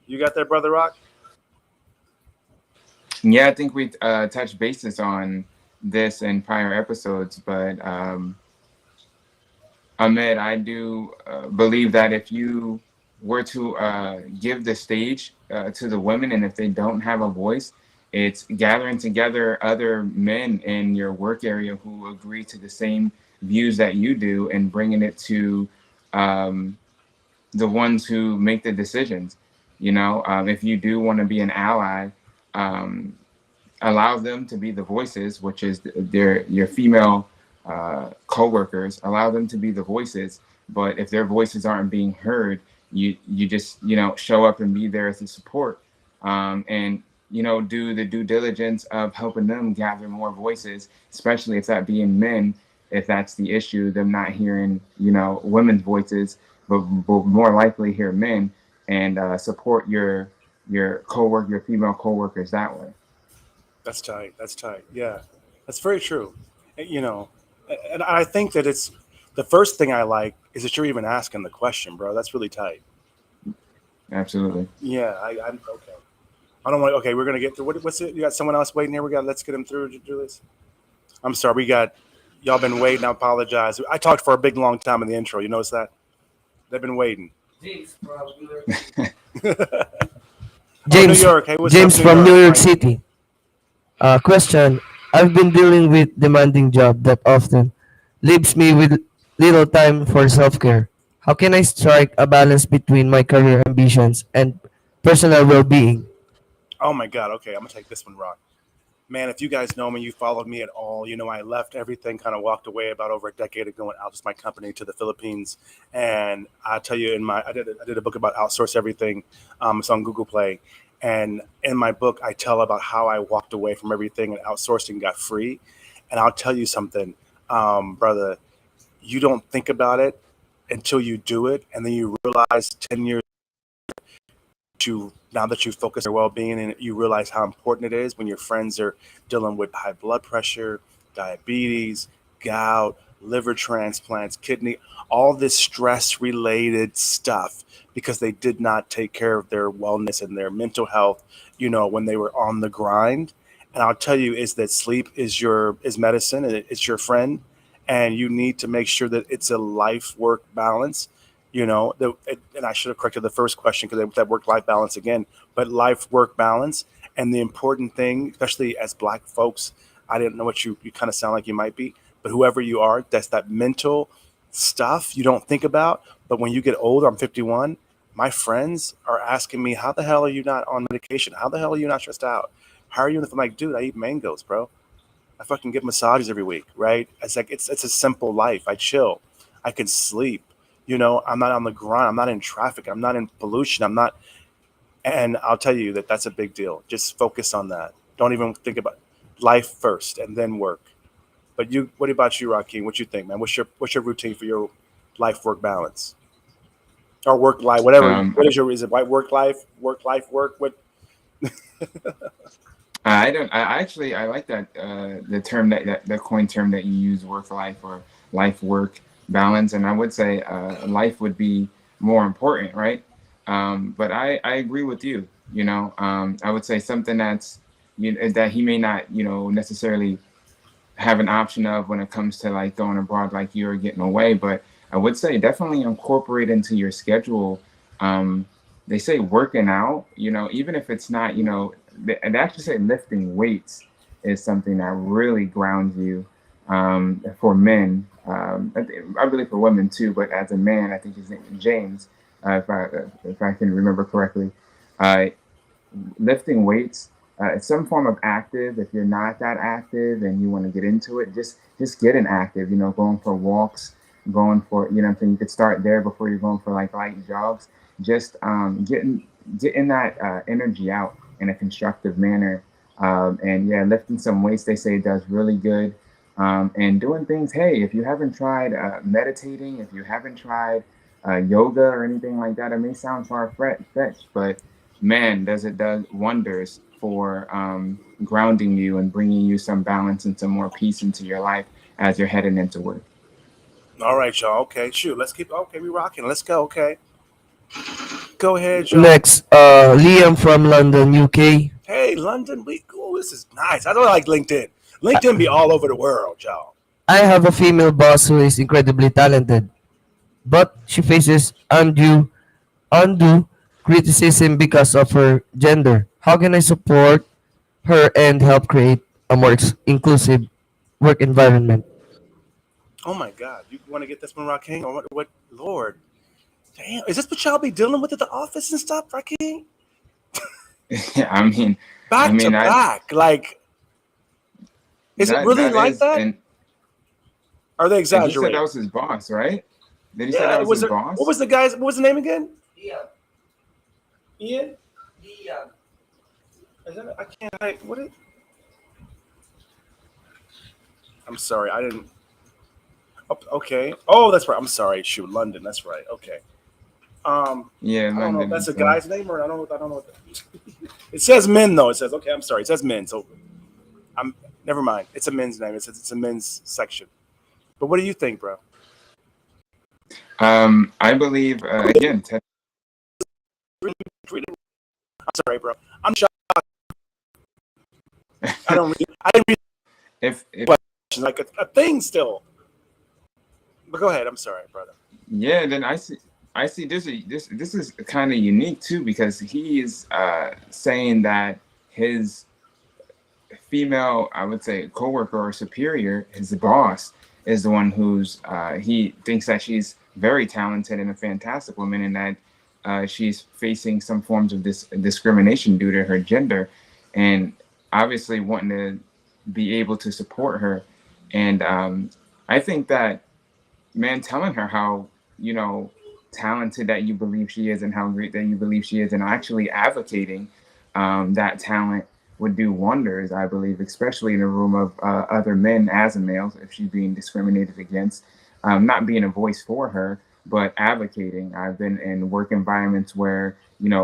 you got that, brother Rock? Yeah, I think we touched bases on this in prior episodes, but Ahmed, I do believe that if you were to give the stage to the women, and if they don't have a voice, it's gathering together other men in your work area who agree to the same views that you do, and bringing it to um, the ones who make the decisions. If you do want to be an ally, um, allow them to be the voices, which is your female co-workers. Allow them to be the voices, but if their voices aren't being heard, you just show up and be there as a support, and do the due diligence of helping them gather more voices, especially if that being men. If that's the issue, them not hearing women's voices, but more likely hear men, and support your female co-workers that way. That's tight. That's tight. Yeah, that's very true. You know, and I think that it's the first thing I like is that you're even asking the question, bro. That's really tight. Absolutely. Yeah, I'm okay. I don't want. Okay, we're gonna get through. What's it? You got someone else waiting here. We got. Let's get him through to do this. I'm sorry. We got y'all been waiting. I apologize. I talked for a big long time in the intro. You notice that? They've been waiting. Oh, New James, York. Hey, what's up, James New from York? New York Mike? City. Question. I've been dealing with demanding job that often leaves me with little time for self-care. How can I strike a balance between my career ambitions and personal well-being? Oh my God. Okay, I'm gonna take this one, Rock. Man, if you guys know me, you followed me at all, I left everything, kind of walked away about over a decade ago and outsourced my company to the Philippines. And I tell you, I did a book about outsource everything. It's on Google Play. And in my book, I tell about how I walked away from everything and outsourced and got free. And I'll tell you something, brother, you don't think about it until you do it. And then you realize 10 years now that you focus on your well-being and you realize how important it is when your friends are dealing with high blood pressure, diabetes, gout, liver transplants, kidney, all this stress related stuff because they did not take care of their wellness and their mental health, when they were on the grind. And I'll tell you is that sleep is medicine and it's your friend, and you need to make sure that it's a life work balance. And I should have corrected the first question because that work life balance again, but life work balance. And the important thing, especially as black folks, I didn't know what you kind of sound like you might be, but whoever you are, that's that mental stuff you don't think about. But when you get older, I'm 51, my friends are asking me, how the hell are you not on medication? How the hell are you not stressed out? How are you? I'm like, dude, I eat mangoes, bro. I fucking get massages every week, right? It's like it's a simple life. I chill. I can sleep. I'm not on the grind. I'm not in traffic. I'm not in pollution. I'm not. And I'll tell you that that's a big deal. Just focus on that. Don't even think about life first and then work. But what about you, Rockeen? What you think, man? What's your routine for your life work balance or work life, whatever? Um, What is it? White work life, work? What? I don't. I actually I like that the term that the coin term that you use, work life or life work balance, and I would say life would be more important, right? But I agree with you. I would say something that's that he may not necessarily have an option of when it comes to like going abroad, like you or getting away. But I would say definitely incorporate into your schedule. Um, they say working out, even if it's not, they actually say lifting weights is something that really grounds you for men. I believe for women too, but as a man, I think his name is James, if I can remember correctly. Uh, Lifting weights, it's some form of active. If you're not that active and you want to get into it, just getting active. Going for walks, going for what I'm saying. You could start there before you're going for like light jogs. Just getting that energy out in a constructive manner. And yeah, lifting some weights, they say, does really good. And doing things. Hey, if you haven't tried meditating, if you haven't tried yoga or anything like that, it may sound far-fetched, but man, does wonders for grounding you and bringing you some balance and some more peace into your life as you're heading into work. All right, y'all. Okay, shoot. Let's keep. Okay, we rocking. Let's go. Okay, go ahead, y'all. Next, Liam from London, UK. Hey, London, this is nice. I don't like LinkedIn. LinkedIn be all over the world, y'all. I have a female boss who is incredibly talented, but she faces undue criticism because of her gender. How can I support her and help create a more inclusive work environment? Oh my God, you want to get this one, Rockeen? Or what? Lord, damn, is this what y'all be dealing with at the office and stuff, Rockeen? I mean, I Back to mean, I back, like, is it that really that like is, that? Are they and he said that exaggerating? was his boss, right? Did he say Yeah, that it was was. his What boss? was the guy's? What was the name again? Ian. Is that? I can't. What? I'm sorry, I didn't. Oh, okay. Oh, that's right. I'm sorry. Shoot, London. That's right. Okay. Yeah, I don't know if London that's a Metteaux. guy's name or I don't know. I don't know. It says men though. It says okay. I'm sorry. It says men. So I'm never mind. It's a men's name. It says it's a men's section. But what do you think, bro? I believe again. I'm sorry, bro. I'm shocked. I don't. I didn't read If the question like a thing still. But go ahead. I'm sorry, brother. Yeah, then I see this is kind of unique too because he is saying that his female, I would say, coworker or superior, his boss, is the one who's he thinks that she's very talented and a fantastic woman, and that she's facing some forms of discrimination due to her gender, and obviously wanting to be able to support her, and I think that man telling her how you know talented that you believe she is and how great that you believe she is and actually advocating that talent would do wonders, I believe, especially in a room of other men as a male if she's being discriminated against, not being a voice for her but advocating. I've been in work environments where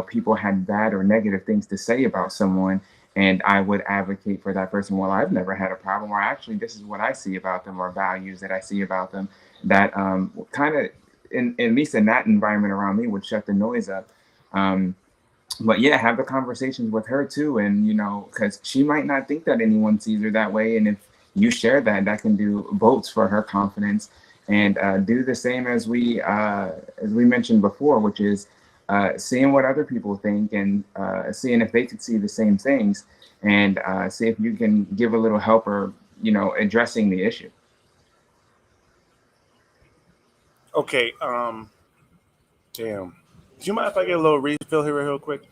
people had bad or negative things to say about someone, and I would advocate for that person. Well, I've never had a problem, or actually this is what I see about them, or values that I see about them that kind of, at least in that environment around me, would shut the noise up. Um, but yeah, have the conversations with her too, and because she might not think that anyone sees her that way, and if you share that, that can do votes for her confidence, and do the same as we mentioned before, which is seeing what other people think and seeing if they could see the same things, and see if you can give a little help or addressing the issue. Okay. Damn. Do you mind if I get a little refill here real quick?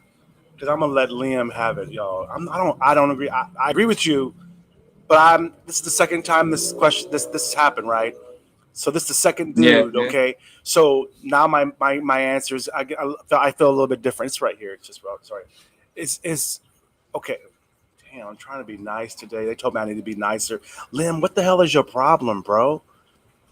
Because I'm gonna let Liam have it, y'all. I don't agree. I agree with you, but this is the second time this happened, right? So this is the second Yeah, dude, yeah. okay? So now my answers, I feel a little bit different. It's right here. It's just sorry. It's okay. Damn, I'm trying to be nice today. They told me I need to be nicer. Lim, what the hell is your problem, bro?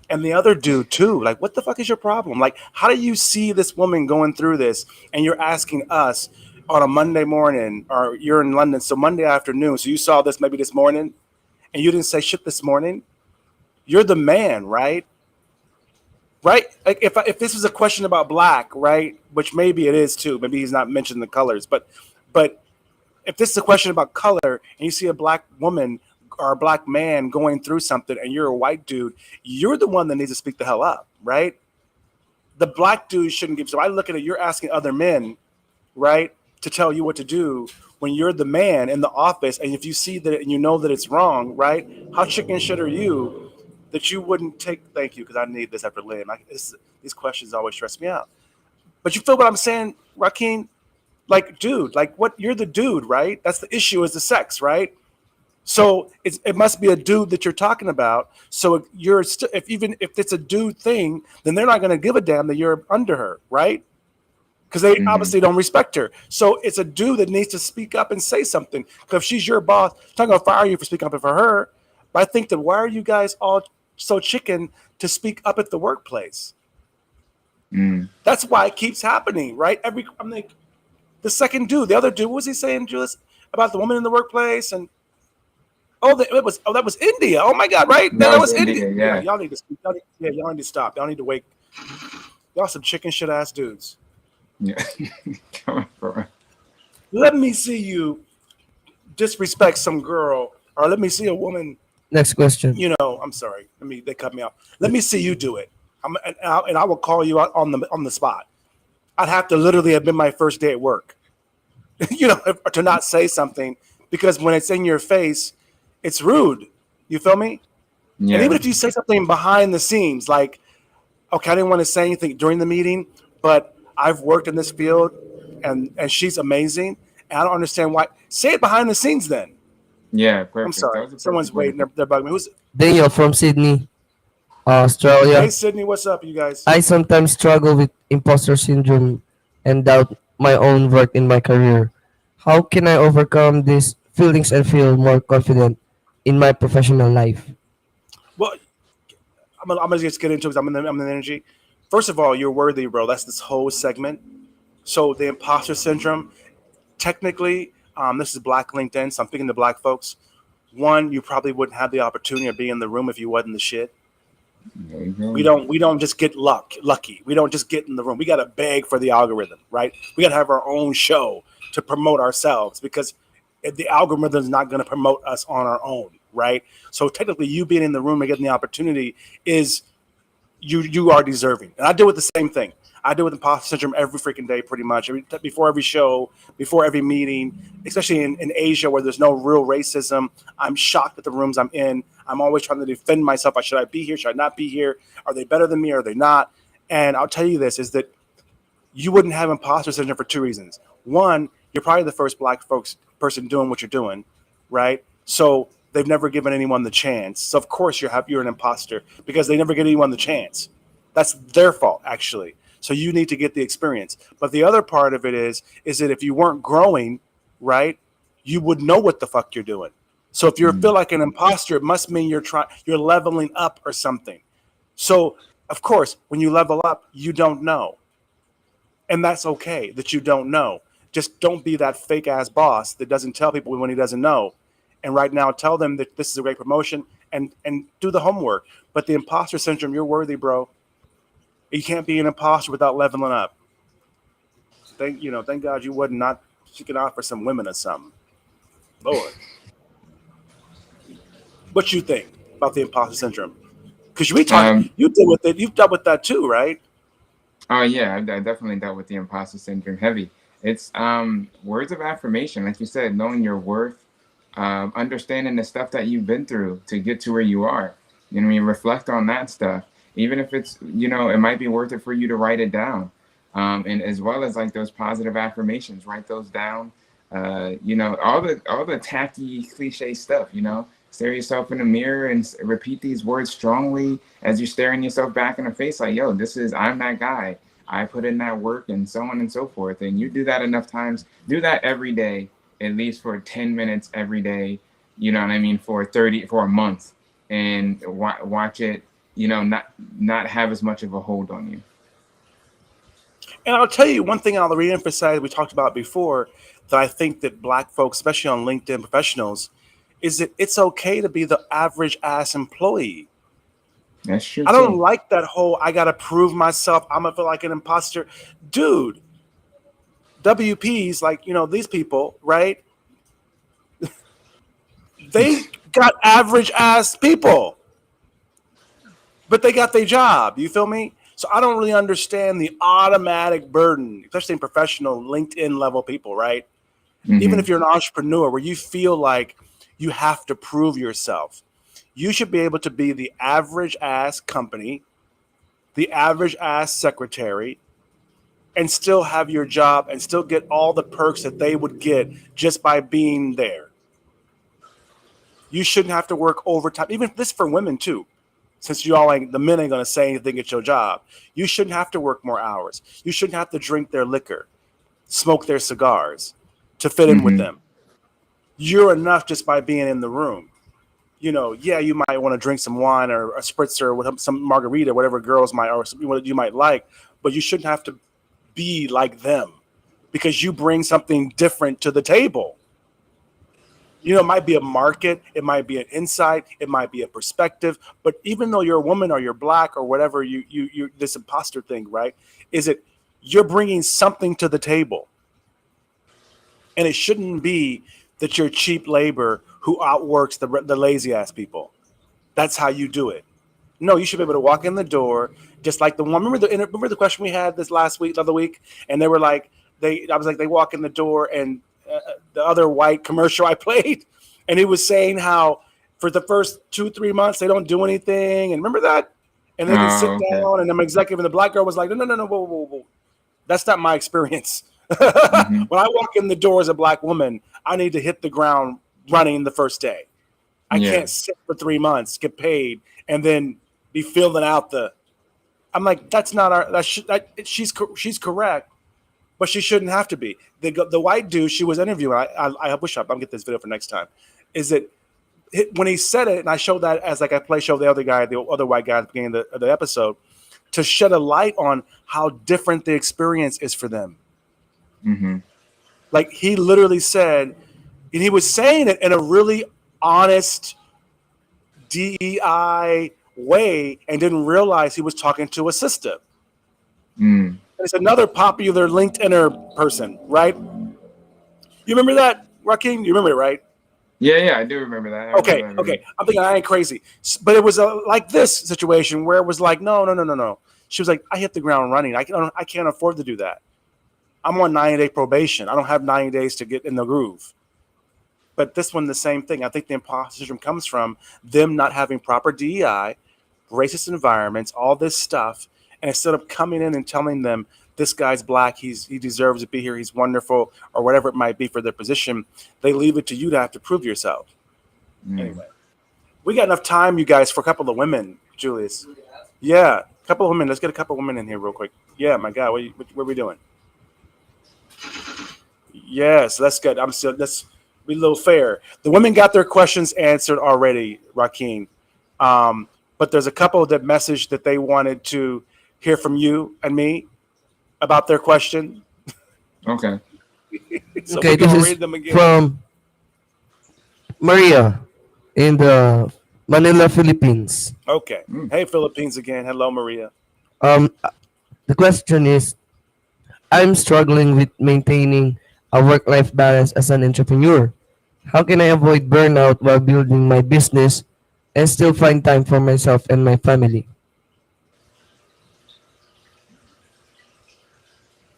And the other dude too. Like, what the fuck is your problem? Like, how do you see this woman going through this, and you're asking us on a Monday morning, or you're in London, so Monday afternoon. So you saw this maybe this morning, and you didn't say shit this morning. You're the man, right? Right? Like, if this was a question about black, right? Which maybe it is too. Maybe he's not mentioning the colors, but if this is a question about color and you see a black woman or a black man going through something and you're a white dude, you're the one that needs to speak the hell up, right? The black dude shouldn't give. So I look at it, you're asking other men, right, to tell you what to do when you're the man in the office, and if you see that and you know that it's wrong, right? How chicken shit are you that you wouldn't take? Thank you, because I need this after Lynn. These questions always stress me out. But you feel what I'm saying, Rakeem? Like, dude, like what? You're the dude, right? That's the issue, is the sex, right? So it must be a dude that you're talking about. So if even if it's a dude thing, then they're not going to give a damn that you're under her, right? Because they Hmm. obviously don't respect her. So it's a dude that needs to speak up and say something. Because if she's your boss, I'm not going to fire you for speaking up for her. But I think that why are you guys all so chicken to speak up at the workplace? Mm. That's why it keeps happening, right? I'm like, the second dude, the other dude, what was he saying, Julius, about the woman in the workplace? And that was India. Oh my God, right? That That was was India. India, Yeah, yeah. y'all need to speak. Y'all need to stop. Y'all need to wake. Y'all some chicken shit ass dudes. Yeah. Come on, bro. Let me see you disrespect some girl, or let me see a woman, Next question. I'm sorry. They cut me off. Let me see you do it. And I will call you out on the spot. I'd have to literally have been my first day at work, to not say something, because when it's in your face, it's rude. You feel me? And Yeah. even if you say something behind the scenes, like, okay, I didn't want to say anything during the meeting, but I've worked in this field, and she's amazing, and I don't understand why. Say it behind the scenes then. Yeah, I'm perfect. That sorry. was a Someone's perfect way to waiting. put They're bugging me. Who's? Daniel from Sydney, Hey, Australia. Sydney, what's up, you guys? I sometimes struggle with imposter syndrome and doubt my own worth in my career. How can I overcome these feelings and feel more confident in my professional life? Well, I'm gonna just get into it. 'Cause I'm in the energy. First of all, you're worthy, bro. That's this whole segment. So the imposter syndrome, technically, this is Black LinkedIn. So I'm speaking to Black folks. One, you probably wouldn't have the opportunity to be in the room if you wasn't the shit. There you go. We don't just get lucky. We don't just get in the room. We got to beg for the algorithm, right? We got to have our own show to promote ourselves, because the algorithm is not going to promote us on our own, right? So technically, you being in the room and getting the opportunity is you are deserving. And I deal with the same thing. I deal with imposter syndrome every freaking day, pretty much. Before every show, before every meeting, especially in Asia where there's no real racism. I'm shocked at the rooms I'm in. I'm always trying to defend myself. Should I be here? Should I not be here? Are they better than me? Are they not? And I'll tell you this, is that you wouldn't have imposter syndrome for two reasons. One, you're probably the first Black folks person doing what you're doing, right? So they've never given anyone the chance. So of course you're an imposter, because they never give anyone the chance. That's their fault, actually. So you need to get the experience. But the other part of it is that if you weren't growing, right, you would know what the fuck you're doing. So if you feel like an imposter, it must mean you're leveling up or something. So of course, when you level up, you don't know. And that's okay that you don't know. Just don't be that fake ass boss that doesn't tell people when he doesn't know. And right now, tell them that this is a great promotion, and do the homework. But the imposter syndrome, you're worthy, bro. You can't be an imposter without leveling up. Thank God you wasn't not seeking out for some women or something. Lord, what you think about the imposter syndrome? Because Um, you deal with it. You've dealt with that too, right? oh yeah, I definitely dealt with the imposter syndrome heavy. It's words of affirmation, like you said, knowing your worth, understanding the stuff that you've been through to get to where you are. You know what I mean? Reflect on that stuff. Even if it's, it might be worth it for you to write it down. And as well as like those positive affirmations, write those down. All the tacky cliche stuff, stare yourself in the mirror and repeat these words strongly as you're staring yourself back in the face, like, yo, I'm that guy. I put in that work, and so on and so forth. And you do that enough times, do that every day, at least for 10 minutes every day, you know what I mean, for a month, and watch it, not have as much of a hold on you. And I'll tell you one thing I'll reemphasize we talked about before, that I think that Black folks, especially on LinkedIn professionals, is that it's okay to be the average ass employee. That's true I don't too. like that whole I gotta prove myself. I'm gonna feel like an imposter. Dude, WPs, like, these people, right? They got average ass people, but they got their job. You feel me? So I don't really understand the automatic burden, especially in professional LinkedIn level people, right? Even Hmm. if you're an entrepreneur where you feel like you have to prove yourself, you should be able to be the average ass company, the average ass secretary, and still have your job and still get all the perks that they would get just by being there. You shouldn't have to work overtime. Even this for women too. Since the men ain't gonna say anything at your job, you shouldn't have to work more hours. You shouldn't have to drink their liquor, smoke their cigars to fit in with Hmm. them. You're enough just by being in the room. Yeah, you might want to drink some wine or a spritzer with some margarita, whatever girls might or what you might like, but you shouldn't have to be like them, because you bring something different to the table. It might be a market, it might be an insight, it might be a perspective, but even though you're a woman or you're Black or whatever, you this imposter thing, right? Is it you're bringing something to the table, and it shouldn't be that you're cheap labor who outworks the lazy ass people. That's how you do it. No, you should be able to walk in the door just like the one. Remember the question we had this last week, the other week, and they were like, I was like, they walk in the door, and the other white commercial I played, and he was saying how for the first 2-3 months they don't do anything, and remember that, and then they sit Oh, okay. down, and I'm executive, and the black girl was like, no, whoa, whoa, whoa, that's not my experience. Hmm. When I walk in the door as a black woman, I need to hit the ground running the first day. I Yeah. can't sit for 3 months, get paid, and then be filling out the. I'm like, that's not our. She's correct, but she shouldn't have to be. The white dude she was interviewing. I wish I'm get this video for next time. Is it when he said it, and I showed that as like I show the other guy, the other white guy at the beginning of the episode, to shed a light on how different the experience is for them. Hmm. Like he literally said, and he was saying it in a really honest DEI way, and didn't realize he was talking to a sister. Mm. It's another popular LinkedIner person, right? You remember that, Rockeen? You remember it, right? Yeah, I do remember that. I Okay. remember that video. I'm thinking I ain't crazy, but it was like this situation where it was like, no. She was like, I hit the ground running. I can't afford to do that. I'm on 90-day probation. I don't have 90 days to get in the groove. But this one, the same thing. I think the imposter syndrome comes from them not having proper DEI, racist environments, all this stuff. And instead of coming in and telling them this guy's black, he deserves to be here, he's wonderful, or whatever it might be for their position, they leave it to you to have to prove yourself. Anyway, we got enough time, you guys, for a couple of women, Julius. Yeah, a couple of women. Let's get a couple of women in here real quick. Yeah, my God, what are we doing? Yes, that's good. Let's be a little fair. The women got their questions answered already, Rockeen. But there's a couple that messaged that they wanted to hear from you and me about their question. Okay. So Okay, we're this gonna is read them again. from Maria in the Manila, Philippines. Okay. Hey, Philippines again. Hello, Maria. Um, the question is, I'm struggling with maintaining a work-life balance as an entrepreneur. How can I avoid burnout while building my business and still find time for myself and my family?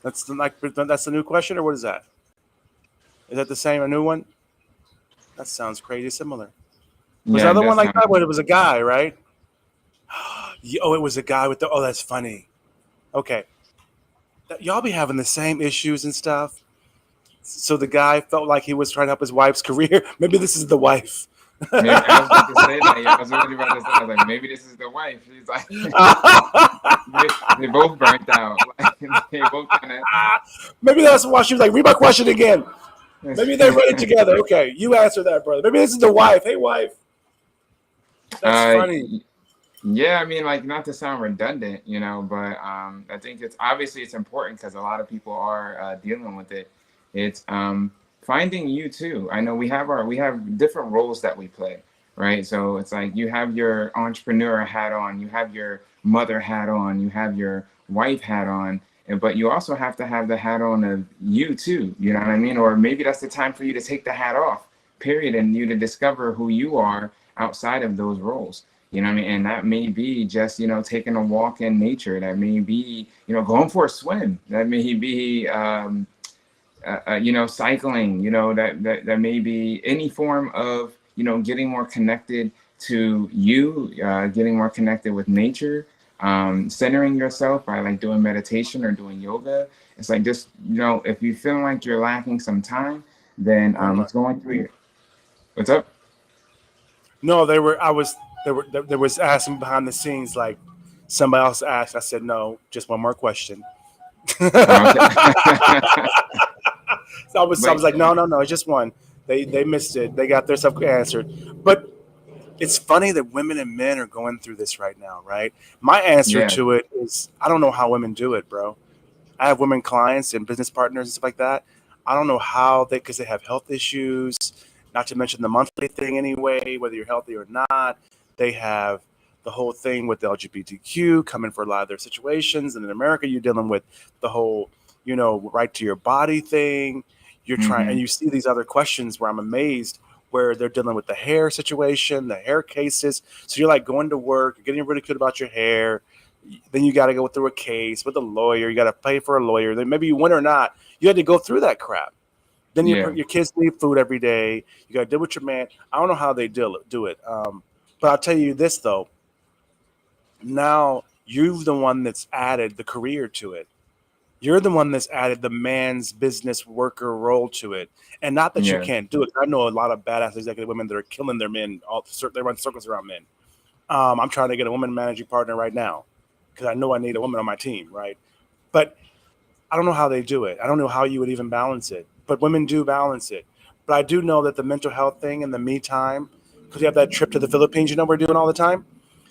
That's the new question, or what is that? Is that the same, a new one? That sounds crazy similar. Was the Yeah, other one that's like not. that when it was a guy, right? Oh, it was a guy with the. Oh, that's funny. Okay, y'all be having the same issues and stuff. So the guy felt like he was trying to help his wife's career. Maybe this is the wife. Maybe I was about to say that. Yeah, I was really about to say. I was like, maybe this is the wife. She's like, they both burnt out. Like, they both kind of. Maybe that's why she was like, read my question again. Maybe they read it together. Okay, you answer that, brother. Maybe this is the wife. Hey, wife. That's funny. Yeah, I mean, like, not to sound redundant, but I think it's important because a lot of people are dealing with it. It's finding you too. I know we have different roles that we play, right? So it's like you have your entrepreneur hat on, you have your mother hat on, you have your wife hat on, but you also have to have the hat on of you too. You know what I mean? Or maybe that's the time for you to take the hat off, period, and you to discover who you are outside of those roles. You know what I mean? And that may be just, taking a walk in nature. That may be, going for a swim. That may be, cycling. That may be any form of, getting more connected to you, getting more connected with nature, centering yourself by like doing meditation or doing yoga. It's like just, if you feel like you're lacking some time, then it's going through your. What's up? No, they were. There was asking behind the scenes, like somebody else asked. I said no, just one more question. Okay. So I was like, no, it's just one. They missed it. They got their stuff answered. But it's funny that women and men are going through this right now, right? My answer Yeah. to it is I don't know how women do it, bro. I have women clients and business partners and stuff like that. I don't know how because they have health issues, not to mention the monthly thing anyway, whether you're healthy or not. They have the whole thing with the LGBTQ coming for a lot of their situations. And in America, you're dealing with the whole, right to your body thing. You're trying, and you see these other questions where I'm amazed where they're dealing with the hair situation, the hair cases. So you're like going to work, you're getting ridiculed about your hair. Then you got to go through a case with a lawyer. You got to pay for a lawyer. Then maybe you win or not. You had to go through that crap. Then your kids need food every day. You got to deal with your man. I don't know how they do it. But I'll tell you this, though. Now you're the one that's added the career to it. You're the one that's added the man's business worker role to it. And not that you can't do it. I know a lot of badass executive women that are killing their men. They run circles around men. I'm trying to get a woman managing partner right now because I know I need a woman on my team, right? But I don't know how they do it. I don't know how you would even balance it. But women do balance it. But I do know that the mental health thing and the me time, because you have that trip to the Philippines, we're doing all the time.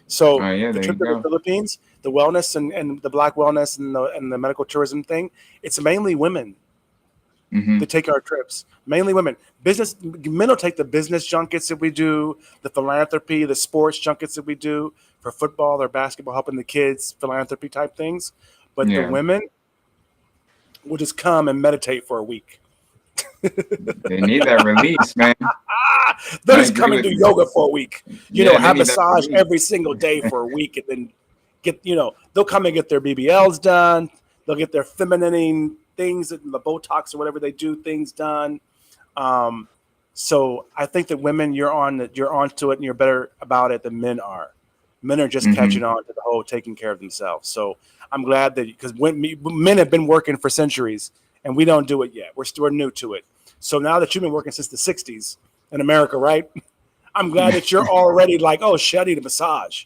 So the trip to the Philippines, the wellness and the Black wellness and the medical tourism thing, it's mainly women that take our trips. Mainly women. Men will take the business junkets that we do, the philanthropy, the sports junkets that we do for football or basketball, helping the kids, philanthropy type things. But the women will just come and meditate for a week. They need that release, man. They'll just come and do yoga for a week. Have massage every single day for a week, and then they'll come and get their BBLs done. They'll get their feminine things, the Botox or whatever they do, things done. So I think that women, you're onto it, and you're better about it than men are. Men are just catching on to the whole taking care of themselves. So I'm glad that because men have been working for centuries, and we don't do it yet. We're new to it. So now that you've been working since the 60s in America, right? I'm glad that you're already like, oh, shit, I need a massage.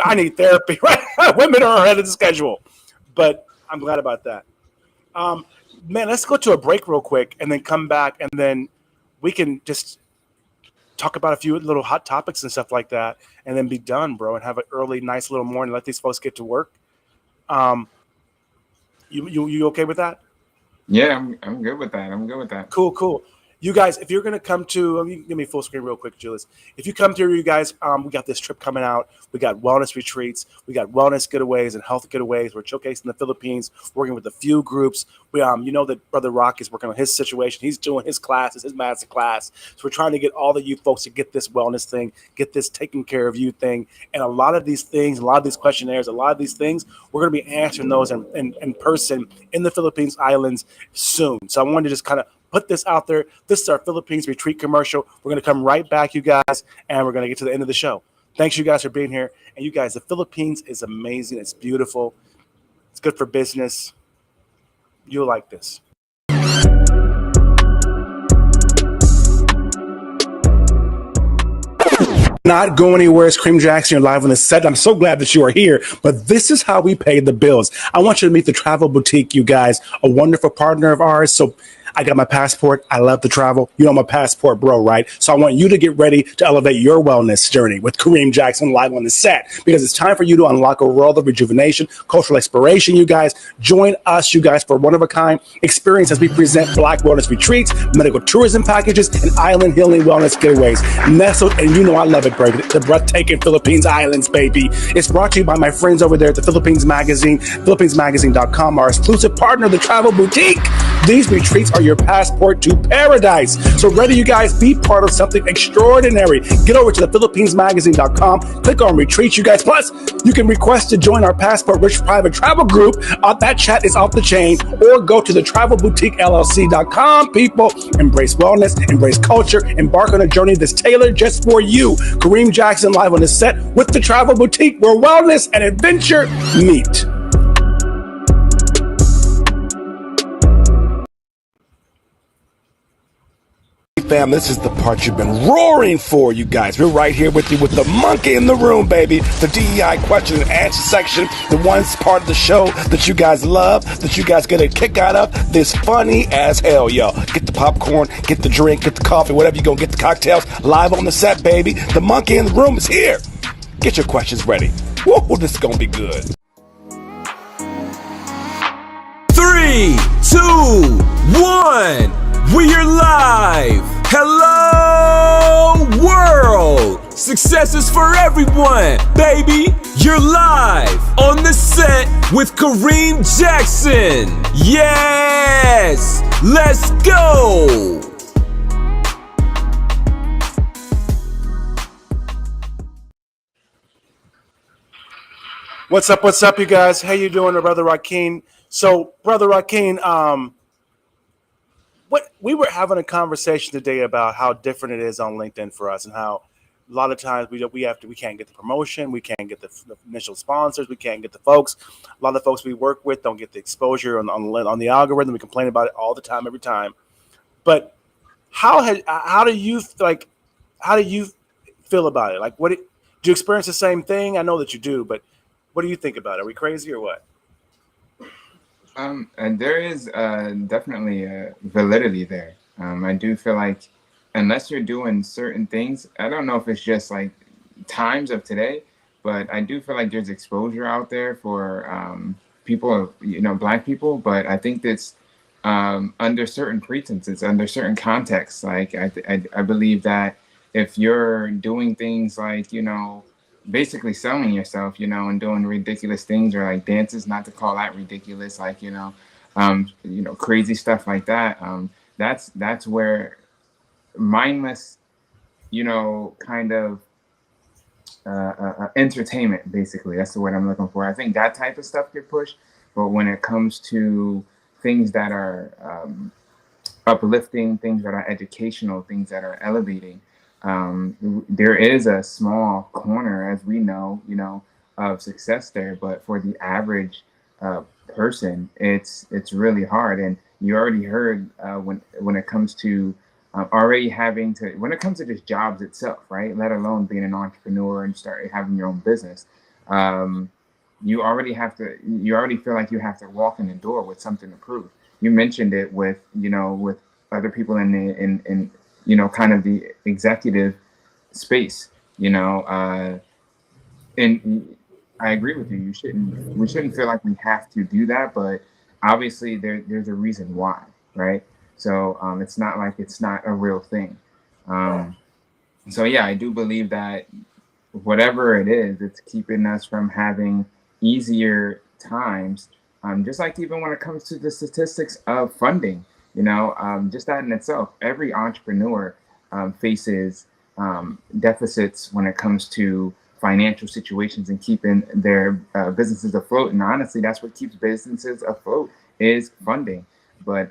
I need therapy, right? Women are ahead of the schedule. But I'm glad about that. Man, let's go to a break real quick and then come back, and then we can just talk about a few little hot topics and stuff like that, and then be done, bro, and have an early, nice little morning. Let these folks get to work. You okay with that? Yeah, I'm good with that. Cool. You guys, if you're going to come to, give me full screen real quick, Julius. If you come to, you guys, we got this trip coming out. We got wellness retreats. We got wellness getaways and health getaways. We're showcasing the Philippines, working with a few groups. We, that Brother Rock is working on his situation. He's doing his classes, his master class. So we're trying to get all of you folks to get this wellness thing, get this taking care of you thing. And a lot of these things, a lot of these questionnaires, a lot of these things, we're going to be answering those in person in the Philippines Islands soon. So I wanted to just kind of put this out there. This is our Philippines retreat commercial. We're going to come right back, you guys, and we're going to get to the end of the show. Thanks, you guys, for being here. And you guys, the Philippines is amazing. It's beautiful. It's good for business. You'll like this. Not go anywhere. It's Cream Jackson. You're live on the set. I'm so glad that you are here. But this is how we pay the bills. I want you to meet the Travel Boutique, you guys, a wonderful partner of ours. So I got my passport. I love to travel. You know, I'm a passport bro, right? So I want you to get ready to elevate your wellness journey with Kareem Jackson live on the set, because it's time for you to unlock a world of rejuvenation, cultural exploration, you guys. Join us, you guys, for one-of-a-kind experience as we present Black wellness retreats, medical tourism packages, and island healing wellness getaways. Nestled, and you know I love it, bro, the breathtaking Philippines Islands, baby. It's brought to you by my friends over there at the Philippines Magazine, philippinesmagazine.com, our exclusive partner, the Travel Boutique. These retreats are your passport to paradise. So ready, you guys, be part of something extraordinary. Get over to the philippinesmagazine.com, click on retreats, you guys. Plus, you can request to join our Passport Rich private travel group. That chat is off the chain. Or go to the travelboutiquellc.com. People, embrace wellness, embrace culture, embark on a journey that's tailored just for you. Kareem Jackson live on the set with the Travel Boutique, where wellness and adventure meet. Fam, this is the part you've been roaring for, you guys. We're right here with you with the monkey in the room, baby. The DEI question and answer section, the one part of the show that you guys love, that you guys get a kick out of. This funny as hell, yo. Get the popcorn, get the drink, get the coffee, whatever you're gonna get, the cocktails, live on the set, baby. The monkey in the room is here. Get your questions ready. Woo, this is gonna be good. 3, 2, 1. We're live! Hello, world! Success is for everyone, baby! You're live on the set with Kareem Jackson. Yes! Let's go! What's up, you guys? How you doing, Brother Rockeen? So, Brother Rockeen, what we were having a conversation today about how different it is on LinkedIn for us, and how a lot of times we can't get the promotion, we can't get the initial sponsors, we can't get the folks. A lot of the folks we work with don't get the exposure on the algorithm. We complain about it all the time, every time. But how do you like? How do you feel about it? Like, do you experience the same thing? I know that you do, but what do you think about it? Are we crazy or what? And there is definitely validity there. I do feel like unless you're doing certain things, I don't know if it's just like times of today, but I do feel like there's exposure out there for people, Black people. But I think that's under certain pretenses, under certain contexts. Like I believe that if you're doing things like basically selling yourself, and doing ridiculous things or like dances, not to call that ridiculous, like crazy stuff like that. That's where mindless, kind of entertainment, basically. That's the word I'm looking for. I think that type of stuff get pushed, but when it comes to things that are uplifting, things that are educational, things that are elevating, there is a small corner, as we know, of success there. But for the average person, it's really hard. And you already heard when it comes to already having to, when it comes to just jobs itself, right? Let alone being an entrepreneur and start having your own business. You already feel like you have to walk in the door with something to prove. You mentioned it with other people in kind of the executive space, and I agree with you. We shouldn't feel like we have to do that, but obviously there's a reason why, right? So it's not like it's not a real thing. So yeah, I do believe that whatever it is, it's keeping us from having easier times. Just like even when it comes to the statistics of funding, just that in itself, every entrepreneur faces deficits when it comes to financial situations and keeping their businesses afloat. And honestly, that's what keeps businesses afloat is funding. But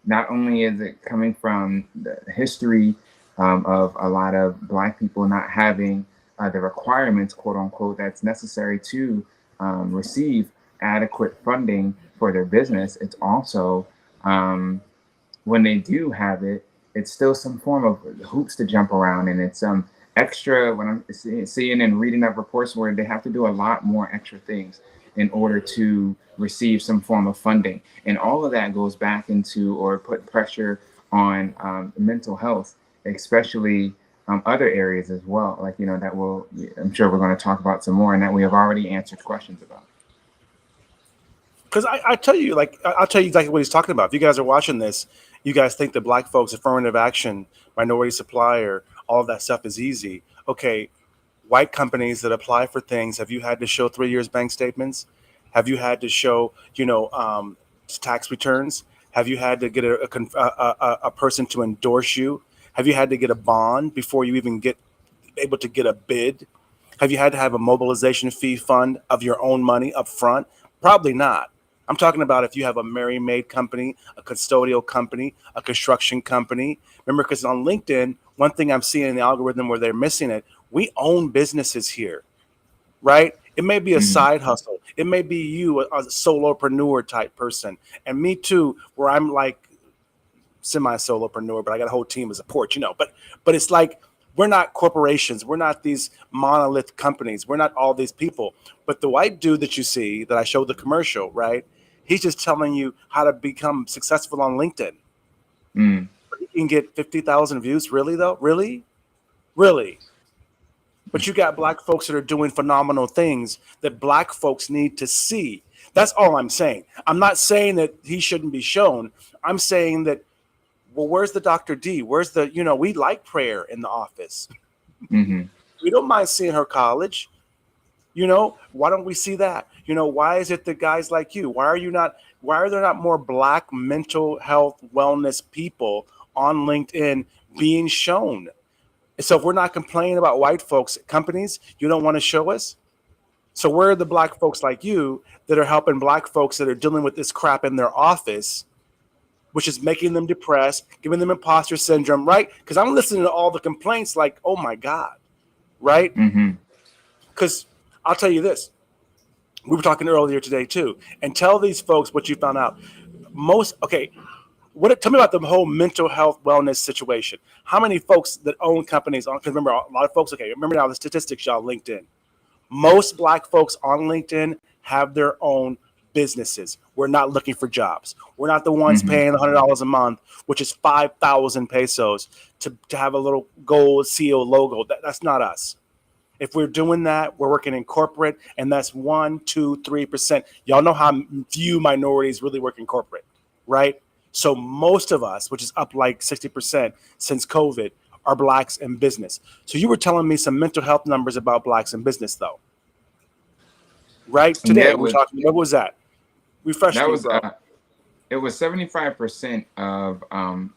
not only is it coming from the history of a lot of Black people not having the requirements, quote unquote, that's necessary to receive adequate funding for their business. It's also when they do have it, it's still some form of hoops to jump around, and it's extra. When I'm seeing and reading up reports where they have to do a lot more extra things in order to receive some form of funding, and all of that goes back into or put pressure on mental health, especially other areas as well. Like that I'm sure we're going to talk about some more, and that we have already answered questions about. Because I tell you, I'll tell you exactly what he's talking about. If you guys are watching this, you guys think that Black folks, affirmative action, minority supplier, all of that stuff is easy. Okay, white companies that apply for things, have you had to show 3 years bank statements? Have you had to show, tax returns? Have you had to get a person to endorse you? Have you had to get a bond before you even get able to get a bid? Have you had to have a mobilization fee fund of your own money up front? Probably not. I'm talking about if you have a Mary Maid company, a custodial company, a construction company. Remember, because on LinkedIn, one thing I'm seeing in the algorithm where they're missing it, we own businesses here, right? It may be a side hustle. It may be you, a solopreneur type person. And me too, where I'm like semi-solopreneur, but I got a whole team as a support, But it's like, we're not corporations. We're not these monolith companies. We're not all these people. But the white dude that you see that I showed the commercial, right? He's just telling you how to become successful on LinkedIn. Mm. You can get 50,000 views. Really, though? Really? Really? But you got Black folks that are doing phenomenal things that Black folks need to see. That's all I'm saying. I'm not saying that he shouldn't be shown. I'm saying that, well, where's the Dr. D? Where's the, we like prayer in the office. Mm-hmm. We don't mind seeing her college. You know, why don't we see that? You know, why is it that guys like you, why are there not more black mental health wellness people on LinkedIn being shown? So if we're not complaining about white folks companies, you don't want to show us? So where are the black folks like you that are helping black folks that are dealing with this crap in their office, which is making them depressed, giving them imposter syndrome, right? Because I'm listening to all the complaints like, oh my God, right? Mm-hmm. Because I'll tell you this. We were talking earlier today too, and tell these folks what you found out. Tell me about the whole mental health wellness situation. How many folks that own companies on? Because remember, a lot of folks. Okay, remember now the statistics, y'all. LinkedIn. Most black folks on LinkedIn have their own businesses. We're not looking for jobs. We're not the ones Mm-hmm. paying $100 a month, which is 5,000 pesos to have a little gold CEO logo. That's not us. If we're doing that, we're working in corporate, and that's 1, 2, 3%. Y'all know how few minorities really work in corporate, right? So most of us, which is up like 60% since COVID, are blacks in business. So you were telling me some mental health numbers about blacks in business, though, right? Yeah, Today we were talking. What was that? Refresh that me, was bro. it was 75% of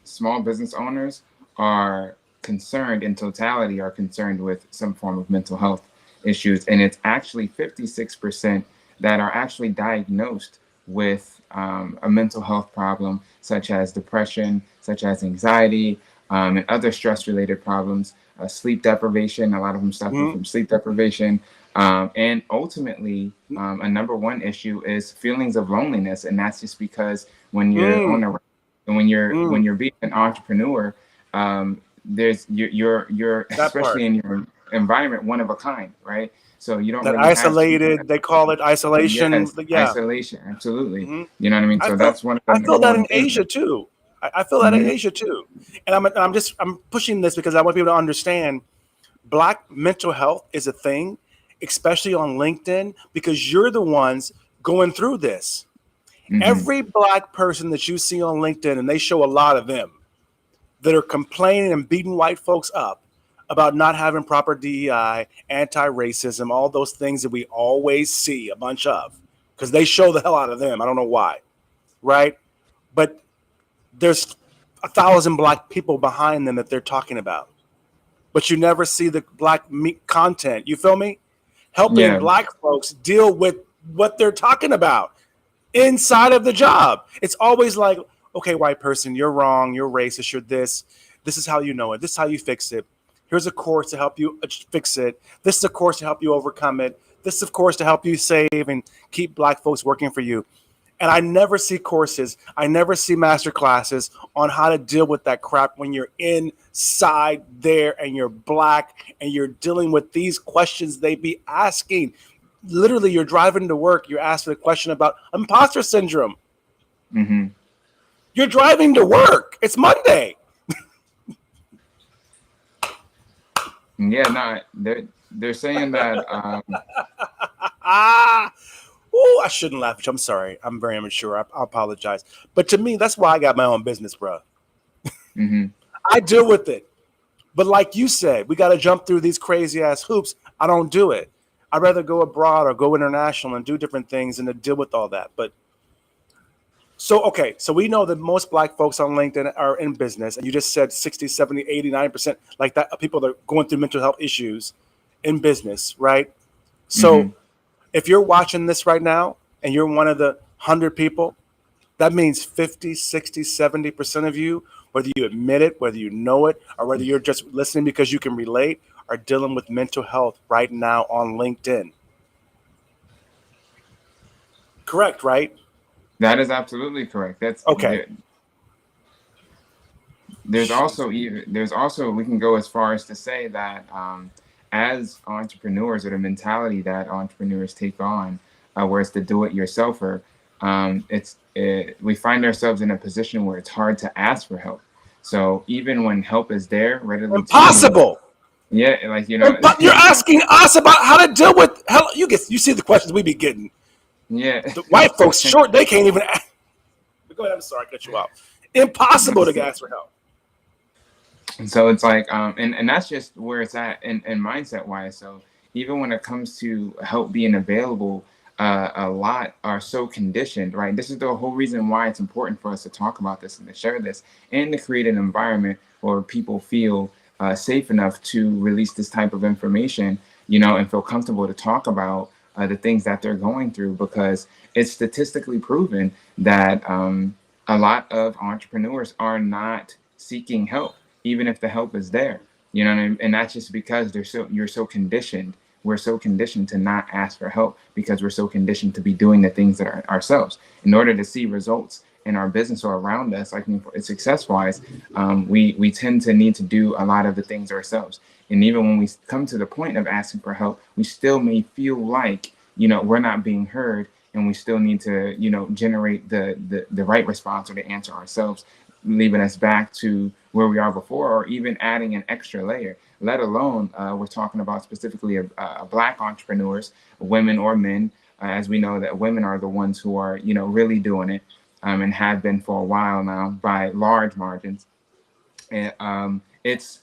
small business owners are concerned in totality are concerned with some form of mental health issues, and it's actually 56% that are actually diagnosed with a mental health problem such as depression, such as anxiety, and other stress related problems, sleep deprivation. A lot of them suffer Mm-hmm. from sleep deprivation. And ultimately, a number one issue is feelings of loneliness, and that's just because when you're on Mm, a when mm, you're being an entrepreneur, there's you're that part. especially in your environment one of a kind, right? So you don't That really have someone isolated. They call it isolation. yes, But yeah. isolation, absolutely. Mm-hmm. You know what I mean? I So feel that's one of the I feel number that one in things. Asia too. I feel that in Hmm. Asia too. And I'm pushing this because I want people to understand black mental health is a thing, especially on LinkedIn, because you're the ones going through this. Hmm. Every black person that you see on LinkedIn, and they show a lot of them that are complaining and beating white folks up about not having proper DEI, anti-racism, all those things that we always see a bunch of, because they show the hell out of them. I don't know why, right? But there's 1,000 black people behind them that they're talking about, but you never see the black content. You feel me? Helping Yeah. black folks deal with what they're talking about inside of the job. It's always like, okay, white person, you're wrong, you're racist, you're this. This is how you know it. This is how you fix it. Here's a course to help you fix it. This is a course to help you overcome it. This is, of course, to help you save and keep black folks working for you. And I never see courses, I never see master classes on how to deal with that crap when you're inside there and you're black and you're dealing with these questions they be asking. Literally, you're driving to work, you're asking a question about imposter syndrome. Hmm. You're driving to work. It's Monday. Yeah. No, they're saying that. Ah, oh, I shouldn't laugh. I'm sorry. I'm very immature. I apologize. But to me, that's why I got my own business, bro. Mhm. I deal with it. But like you said, we got to jump through these crazy ass hoops. I don't do it. I'd rather go abroad or go international and do different things and to deal with all that. But so, okay, so we know that most black folks on LinkedIn are in business. And you just said 60, 70, 89% like that, people that are going through mental health issues in business, right? So Mhm. if you're watching this right now and you're one of the 100 people, that means 50, 60, 70% of you, whether you admit it, whether you know it, or whether you're just listening because you can relate, are dealing with mental health right now on LinkedIn. Correct, right? That is absolutely correct. Okay. There's also we can go as far as to say that as entrepreneurs, or the mentality that entrepreneurs take on, where it's the do-it-yourselfer, we find ourselves in a position where it's hard to ask for help. So even when help is there readily to you, Impossible. yeah, like you know, You're asking us about how to deal with hell. You see the questions we be getting. yeah. The white folks short, they can't even ask. Go ahead, I'm sorry, I cut you off. Impossible to ask for help. And so it's like, and that's just where it's at in mindset wise. So even when it comes to help being available, a lot are so conditioned, right? This is the whole reason why it's important for us to talk about this and to share this and to create an environment where people feel safe enough to release this type of information, and feel comfortable to talk about the things that they're going through, because it's statistically proven that a lot of entrepreneurs are not seeking help, even if the help is there. You know what I mean? And that's just because you're so conditioned. We're so conditioned to not ask for help because we're so conditioned to be doing the things that are ourselves. In order to see results in our business or around us, like success-wise, we tend to need to do a lot of the things ourselves. And even when we come to the point of asking for help, we still may feel like, we're not being heard, and we still need to, generate the right response or the answer ourselves, leaving us back to where we are before, or even adding an extra layer, let alone we're talking about specifically Black entrepreneurs, women or men, as we know that women are the ones who are, really doing it, and have been for a while now by large margins. And it's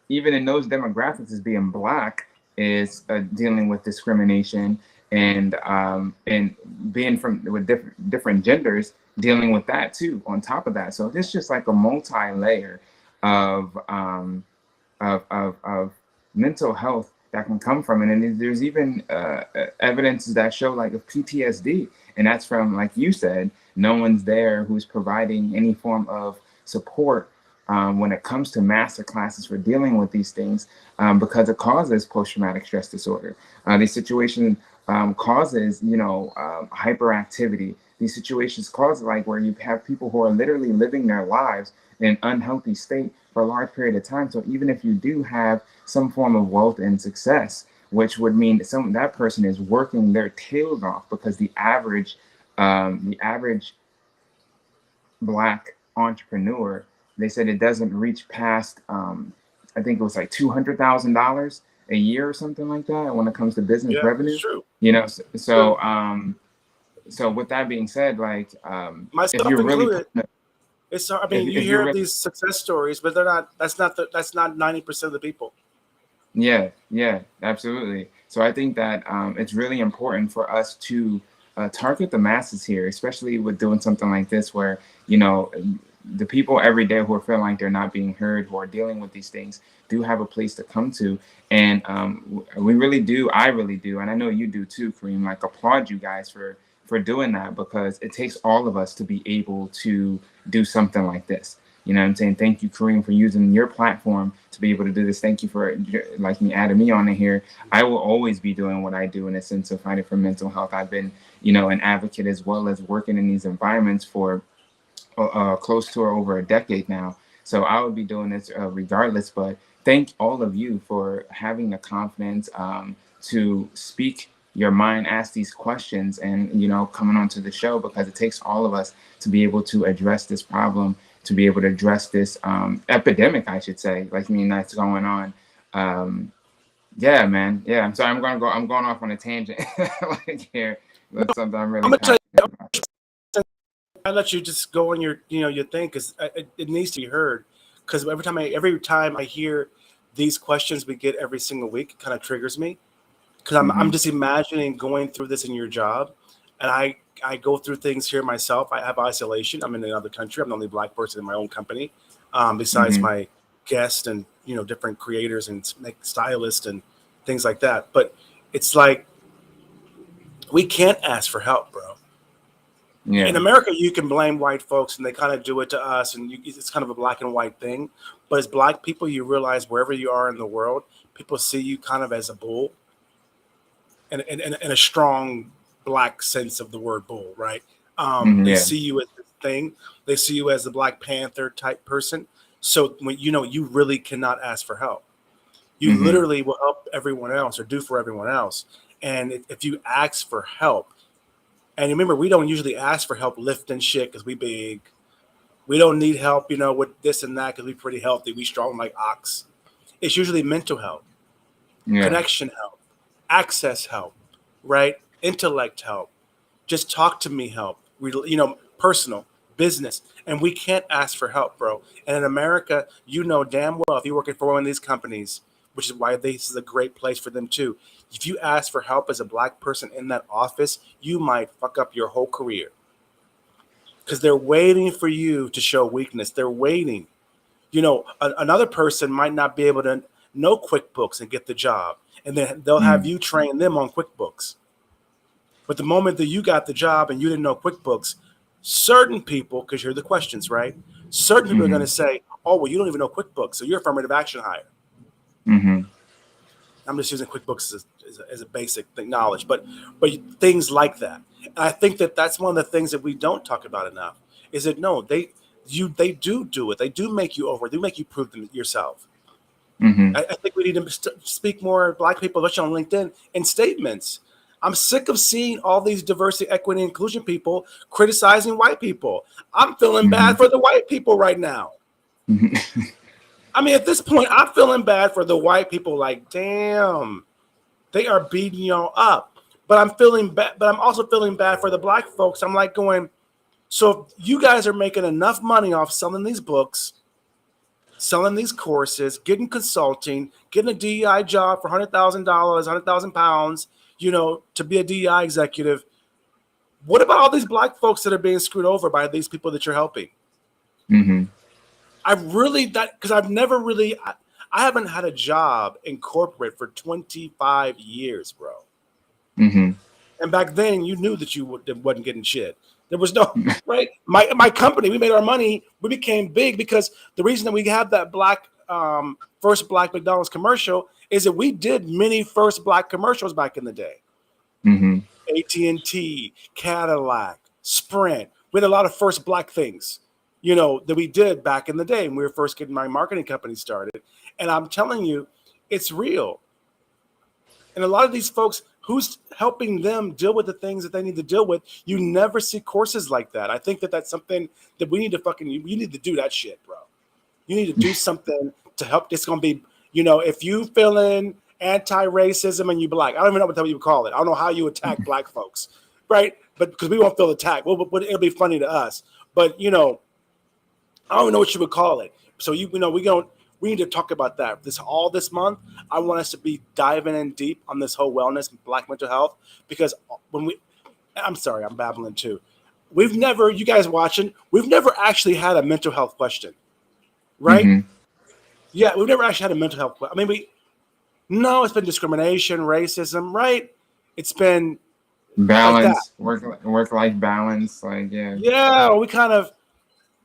even in those demographics, as being Black is dealing with discrimination, and being from with different genders, dealing with that too on top of that. So it's just like a multi-layer of mental health that can come from it. And there's even evidence that show like of PTSD, and that's from, like you said, no one's there who's providing any form of support when it comes to master classes for dealing with these things, because it causes post-traumatic stress disorder. These situations causes, hyperactivity. These situations cause like where you have people who are literally living their lives in an unhealthy state for a large period of time. So even if you do have some form of wealth and success, which would mean that person is working their tails off, because the average Black entrepreneur, they said it doesn't reach past, I think it was like $200,000 a year or something like that when it comes to business revenue. It's true. So with that being said, like Myself if you're included, really, it's. I mean, you if you're hear really, these success stories, but they're not. That's not 90% of the people. yeah, absolutely. So I think that it's really important for us to target the masses here, especially with doing something like this, where the people every day who are feeling like they're not being heard, who are dealing with these things, do have a place to come to. And we really do, I really do, and I know you do too, Kareem, like applaud you guys for doing that, because it takes all of us to be able to do something like this. You know what I'm saying? Thank you, Kareem, for using your platform to be able to do this. Thank you for adding me on in here. I will always be doing what I do in a sense of fighting for mental health. I've been, an advocate as well as working in these environments for close to or over a decade now. So I would be doing this regardless. But thank all of you for having the confidence to speak your mind, ask these questions, and coming onto the show, because it takes all of us to be able to address this problem, to be able to address this epidemic, I should say, that's going on. Yeah, man. Yeah, I'm sorry. I'm going off on a tangent like here. That's something I'm really I'm gonna tell passionate about. you. I let you just go on your your thing, because it needs to be heard. Because every time I hear these questions we get every single week, it kind of triggers me. Because I'm just imagining going through this in your job, and I go through things here myself. I have isolation. I'm in another country. I'm the only Black person in my own company, besides my guests and different creators and stylists and things like that. But it's like we can't ask for help, bro. In Yeah. America, you can blame white folks, and they kind of do it to us, and it's kind of a black and white thing. But as Black people, you realize wherever you are in the world, people see you kind of as a bull, and in a strong Black sense of the word bull, right? They Yeah. see you as this thing. They see you as the Black Panther type person. So when you really cannot ask for help. You literally will help everyone else or do for everyone else. And if you ask for help, and remember, we don't usually ask for help lifting shit because we big. We don't need help, with this and that because we pretty healthy. We strong like ox. It's usually mental health, Yeah. connection help, access help, right? Intellect help. Just talk to me help. Personal, business. And we can't ask for help, bro. And in America, damn well if you're working for one of these companies which is why this is a great place for them too. If you ask for help as a black person in that office, you might fuck up your whole career because they're waiting for you to show weakness. They're waiting. Another person might not be able to know QuickBooks and get the job, and then they'll have you train them on QuickBooks. But the moment that you got the job and you didn't know QuickBooks, certain people, because you're the questions, right? Certain people are going to say, "Oh, well, you don't even know QuickBooks, so you're affirmative action hire." I'm just using QuickBooks as a basic knowledge, but things like that. And I think that that's one of the things that we don't talk about enough. Is that no, they do it. They do make you over. They make you prove them yourself. I think we need to speak more Black people, especially on LinkedIn, in statements. I'm sick of seeing all these diversity, equity, and inclusion people criticizing white people. I'm feeling bad for the white people right now. I mean, at this point, I'm feeling bad for the white people. Like, damn, they are beating y'all up. But I'm feeling bad. But I'm also feeling bad for the Black folks. I'm like going, so if you guys are making enough money off selling these books, selling these courses, getting consulting, getting a DEI job for $100,000, 100,000 pounds, to be a DEI executive. What about all these Black folks that are being screwed over by these people that you're helping? Because I've never really, I haven't had a job in corporate for 25 years, bro. And back then, you knew that you wasn't getting shit. There was no, right? My company, we made our money. We became big because the reason that we have that first Black McDonald's commercial is that we did many first Black commercials back in the day. AT&T, Cadillac, Sprint. We had a lot of first Black things, that we did back in the day when we were first getting my marketing company started. And I'm telling you, it's real. And a lot of these folks, who's helping them deal with the things that they need to deal with? You never see courses like that. I think that that's something that we need to you need to do that shit, bro. You need to do something to help. It's going to be, if you feeling anti-racism and you Black, I don't even know what you would call it. I don't know how you attack Black folks, right? But because we won't feel attacked. Well, it'll be funny to us. But, I don't even know what you would call it. So, we need to talk about that. All this month, I want us to be diving in deep on this whole wellness, Black mental health, because I'm sorry, I'm babbling too. You guys watching, we've never actually had a mental health question, right? Yeah, we've never actually had a mental health question. I mean, it's been discrimination, racism, right? It's been balance, work-life balance, Yeah, we kind of,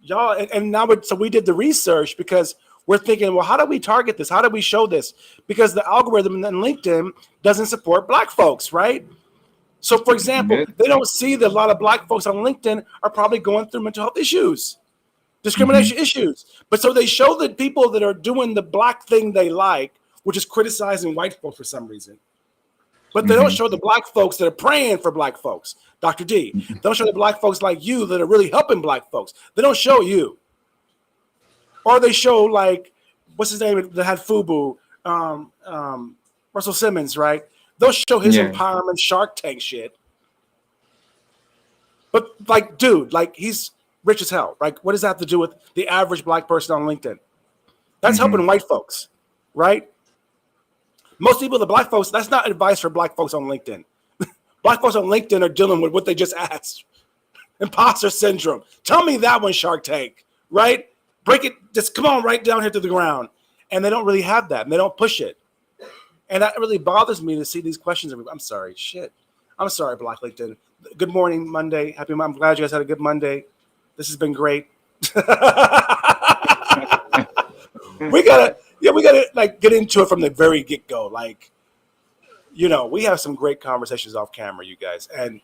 y'all, and now so we did the research because we're thinking, well, how do we target this? How do we show this? Because the algorithm in LinkedIn doesn't support Black folks, right? So, for example, they don't see that a lot of Black folks on LinkedIn are probably going through mental health issues, discrimination issues. But so they show the people that are doing the Black thing they like, which is criticizing white folks for some reason. But they don't show the Black folks that are praying for Black folks, Dr. D. They don't show the Black folks like you that are really helping Black folks. They don't show you. Or they show what's his name that had FUBU, Russell Simmons, right? They'll show his empowerment Shark Tank shit. But dude, he's rich as hell. What does that have to do with the average Black person on LinkedIn? That's helping white folks, right? Most people, the Black folks, that's not advice for Black folks on LinkedIn. Black folks on LinkedIn are dealing with what they just asked. Imposter syndrome. Tell me that one, Shark Tank, right? Break it, just come on right down here to the ground. And they don't really have that, and they don't push it. And that really bothers me to see these questions. I'm sorry, I'm sorry, Black LinkedIn. Good morning, Monday. I'm glad you guys had a good Monday. This has been great. we gotta get into it from the very get-go. We have some great conversations off camera, you guys. And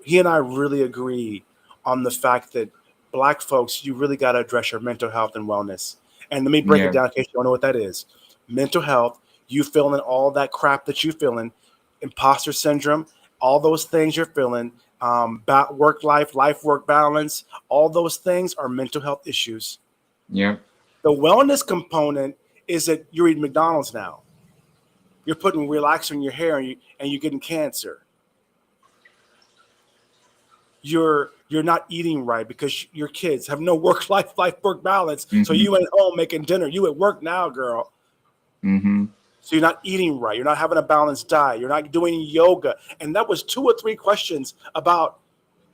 he and I really agree on the fact that Black folks, you really got to address your mental health and wellness. And let me break it down in case you don't know what that is. Mental health, you feeling all that crap that you feeling, imposter syndrome, all those things you're feeling, life-work balance, all those things are mental health issues. Yeah. The wellness component is that you're eating McDonald's now. You're putting relaxer in your hair and you're getting cancer. You're not eating right because your kids have no work balance. So you ain't home making dinner. You at work now, girl. Mm-hmm. So you're not eating right. You're not having a balanced diet. You're not doing yoga. And that was 2 or 3 questions about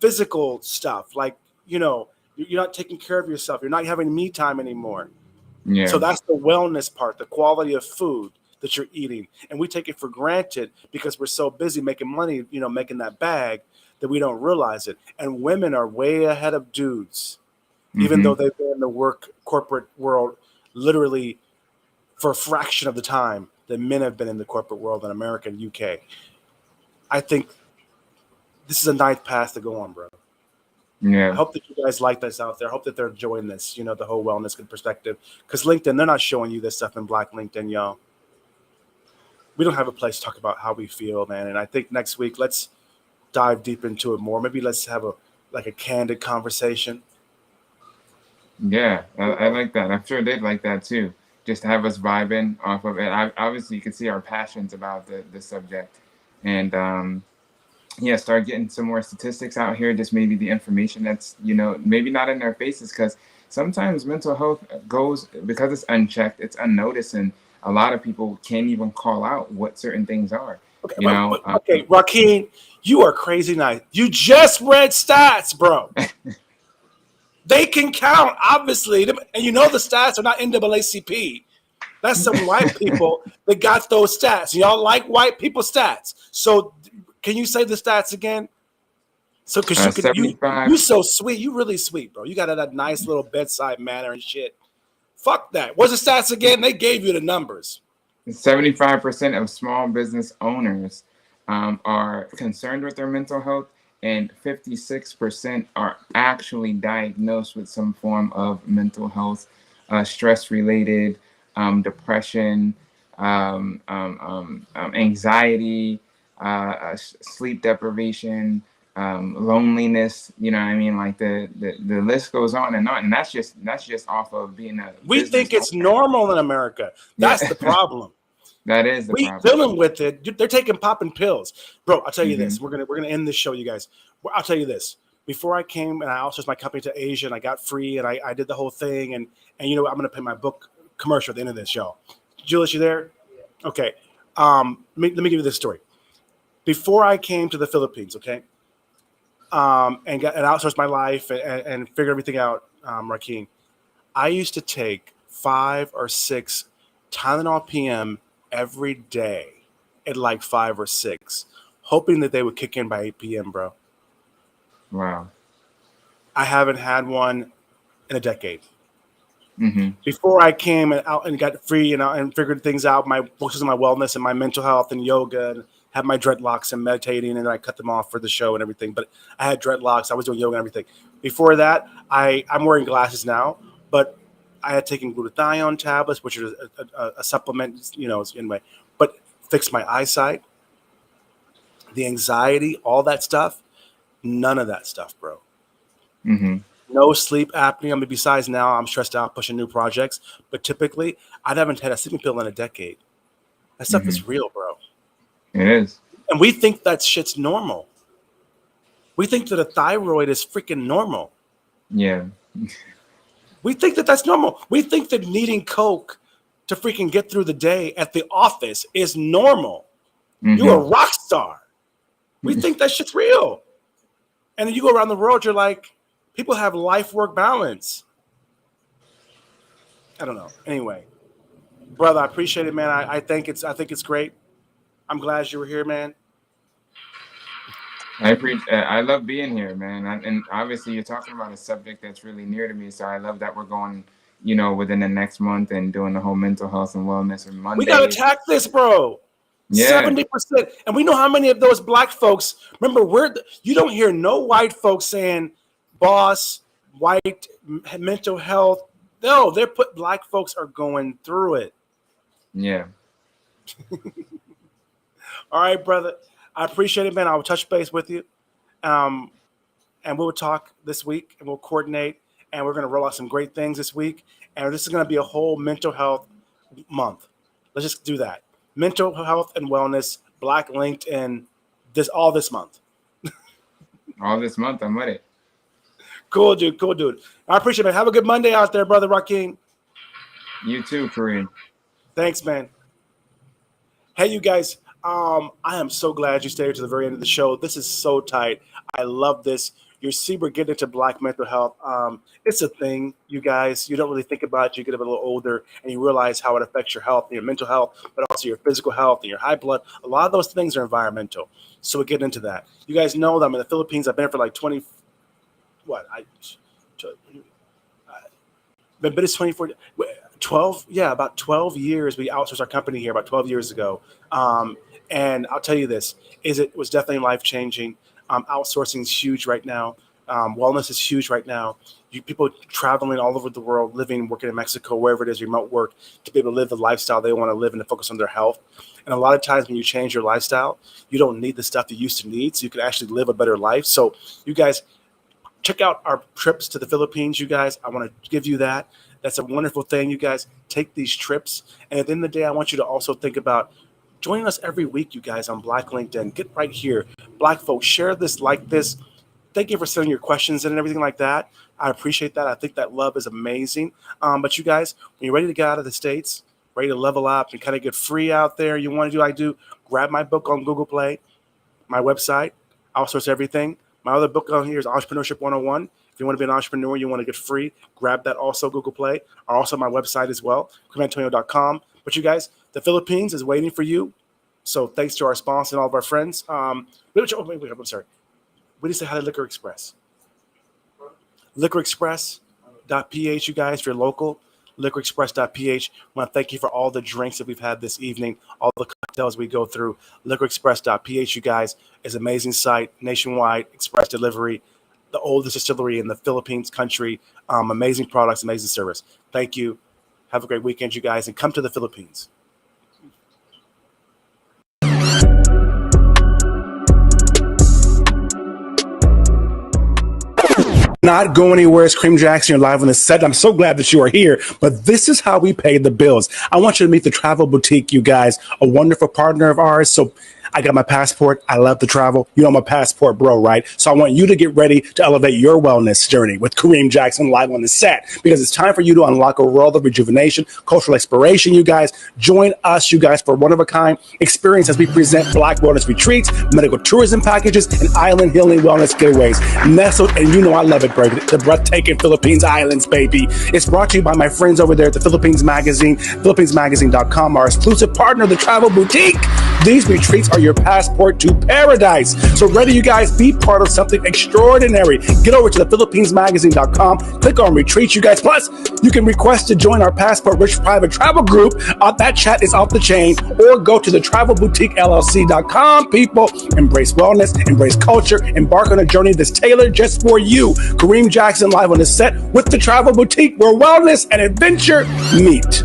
physical stuff. Like, you're not taking care of yourself. You're not having me time anymore. So Yeah. that's the wellness part, the quality of food that you're eating. And we take it for granted because we're so busy making money, making that bag, that we don't realize it. And women are way ahead of dudes, even Mm-hmm. though they've been in the corporate world literally for a fraction of the time that men have been in the corporate world in America and UK. I think this is a nice path to go on, bro. I Yeah. hope that you guys like this out there. I hope that they're enjoying this, the whole wellness perspective. Because LinkedIn, they're not showing you this stuff in Black LinkedIn, y'all. We don't have a place to talk about how we feel, man. And I think next week, let's dive deep into it more. Maybe let's have a candid conversation. Yeah, I like that. I'm sure they'd like that too. Just to have us vibing off of it. Obviously, you can see our passions about the subject, and yeah, start getting some more statistics out here. Just maybe the information that's maybe not in their faces, because sometimes mental health goes because it's unchecked, it's unnoticed, and a lot of people can't even call out what certain things are. Okay, You know, okay, Rockeen, you are crazy nice. You just read stats, bro. They can count, obviously, and the stats are not NAACP. That's some white people that got those stats. Y'all like white people stats. So can you say the stats again? So because you 75. you so sweet, you really sweet, bro. You got that nice little bedside manner and shit. Fuck that. What's the stats again? They gave you the numbers. 75% of small business owners are concerned with their mental health, and 56% are actually diagnosed with some form of mental health, stress-related, depression, anxiety, sleep deprivation, loneliness. You know what I mean? Like the list goes on, and that's just off of being a We business think it's owner. normal in America. That's Yeah. the problem. That is the We problem. dealing with it. They're taking popping pills, bro. I'll tell you Mm-hmm. this. We're gonna end this show, you guys. I'll tell you this. Before I came and I outsourced my company to Asia and I got free and I did the whole thing and I'm gonna pay my book commercial at the end of this, y'all. Julius, you there? Okay. Let me give you this story. Before I came to the Philippines, okay, and outsourced my life and figured everything out, Rakeem, I used to take 5 or 6 Tylenol PM every day at like 5 or 6, hoping that they would kick in by 8 p.m., bro. Wow. I haven't had one in a decade. Mm-hmm. Before I came and out and got free and figured things out, my focus on my wellness and my mental health and yoga and had my dreadlocks and meditating, and then I cut them off for the show and everything. But I had dreadlocks. I was doing yoga and everything. Before that, I'm wearing glasses now, but I had taken glutathione tablets, which is a supplement, anyway, but fixed my eyesight, the anxiety, all that stuff. None of that stuff, bro. Mm-hmm. No sleep apnea. I mean, besides now, I'm stressed out pushing new projects. But typically, I haven't had a sleeping pill in a decade. That stuff is real, bro. It is. And we think that shit's normal. We think that a thyroid is freaking normal. Yeah. We think that that's normal. We think that needing Coke to freaking get through the day at the office is normal. Mm-hmm. You're a rock star. We think that shit's real. And then you go around the world, you're like, people have life-work balance. I don't know. Anyway, brother, I appreciate it, man. I think it's great. I'm glad you were here, man. I love being here, man. And obviously, you're talking about a subject that's really near to me. So I love that we're going, within the next month and doing the whole mental health and wellness and Monday. We gotta attack this, bro. Yeah. 70%. And we know how many of those black folks, remember, you don't hear no white folks saying, boss, white, mental health. No, black folks are going through it. Yeah. All right, brother. I appreciate it, man. I'll touch base with you. And we'll talk this week and we'll coordinate and we're going to roll out some great things this week. And this is going to be a whole mental health month. Let's just do that. Mental health and wellness, Black LinkedIn, all this month. All this month, I'm with it. Cool, dude. Cool, dude. I appreciate it, man. Have a good Monday out there, brother Rockeen. You too, Kareem. Thanks, man. Hey, you guys. I am so glad you stayed to the very end of the show. This is so tight. I love this. You see, we're getting into Black mental health. It's a thing, you guys. You don't really think about it. You get a little older and you realize how it affects your health, your mental health, but also your physical health and your high blood. A lot of those things are environmental. So we get into that. You guys know that I'm in the Philippines. I've been here for like 20, what? But it's 24, 12, yeah, about 12 years. We outsourced our company here about 12 years ago. And I'll tell you this, it was definitely life changing. Outsourcing is huge right now. Wellness is huge right now. People traveling all over the world, living, working in Mexico, wherever it is, remote work, to be able to live the lifestyle they want to live and to focus on their health. And a lot of times when you change your lifestyle, you don't need the stuff you used to need, so you can actually live a better life. So you guys, check out our trips to the Philippines, you guys. I want to give you that. That's a wonderful thing, you guys. Take these trips. And at the end of the day, I want you to also think about joining us every week, you guys, on Black LinkedIn. Get right here. Black folks, share this, like this. Thank you for sending your questions in and everything like that. I appreciate that. I think that love is amazing. But you guys, when you're ready to get out of the States, ready to level up and kind of get free out there, you want to do, I do, grab my book on Google Play, my website, outsource everything. My other book on here is Entrepreneurship 101. If you want to be an entrepreneur, you want to get free, grab that also Google Play, or also my website as well, CrimAntonio.com. But you guys, the Philippines is waiting for you. So thanks to our sponsor and all of our friends. I'm sorry. We just say hi to Liquor Express. LiquorExpress.ph, you guys, if you're local. LiquorExpress.ph. I want to thank you for all the drinks that we've had this evening, all the cocktails we go through. LiquorExpress.ph, you guys, is an amazing site, nationwide, express delivery, the oldest distillery in the Philippines country. Amazing products, amazing service. Thank you. Have a great weekend, you guys, and come to the Philippines. Not go anywhere. It's Cream Jackson. You're live on the set. I'm so glad that you are here. But this is how we pay the bills. I want you to meet the Travel Boutique, you guys, a wonderful partner of ours. So I got my passport. I love to travel. You know, I'm a passport bro, right? So I want you to get ready to elevate your wellness journey with Kareem Jackson live on the set, because it's time for you to unlock a world of rejuvenation, cultural exploration, you guys. Join us, you guys, for one-of-a-kind experience as we present Black wellness retreats, medical tourism packages, and island healing wellness getaways. Nestled, and you know I love it, bro, the breathtaking Philippines Islands, baby. It's brought to you by my friends over there at the Philippines Magazine, PhilippinesMagazine.com, our exclusive partner, the Travel Boutique. These retreats are your passport to paradise. So ready, you guys, be part of something extraordinary. Get over to the PhilippinesMagazine.com, click on retreats, you guys. Plus, you can request to join our Passport Rich private travel group. That chat is off the chain. Or go to the TravelBoutiqueLLC.com. People, embrace wellness, embrace culture, embark on a journey that's tailored just for you. Kareem Jackson live on the set with the Travel Boutique, where wellness and adventure meet.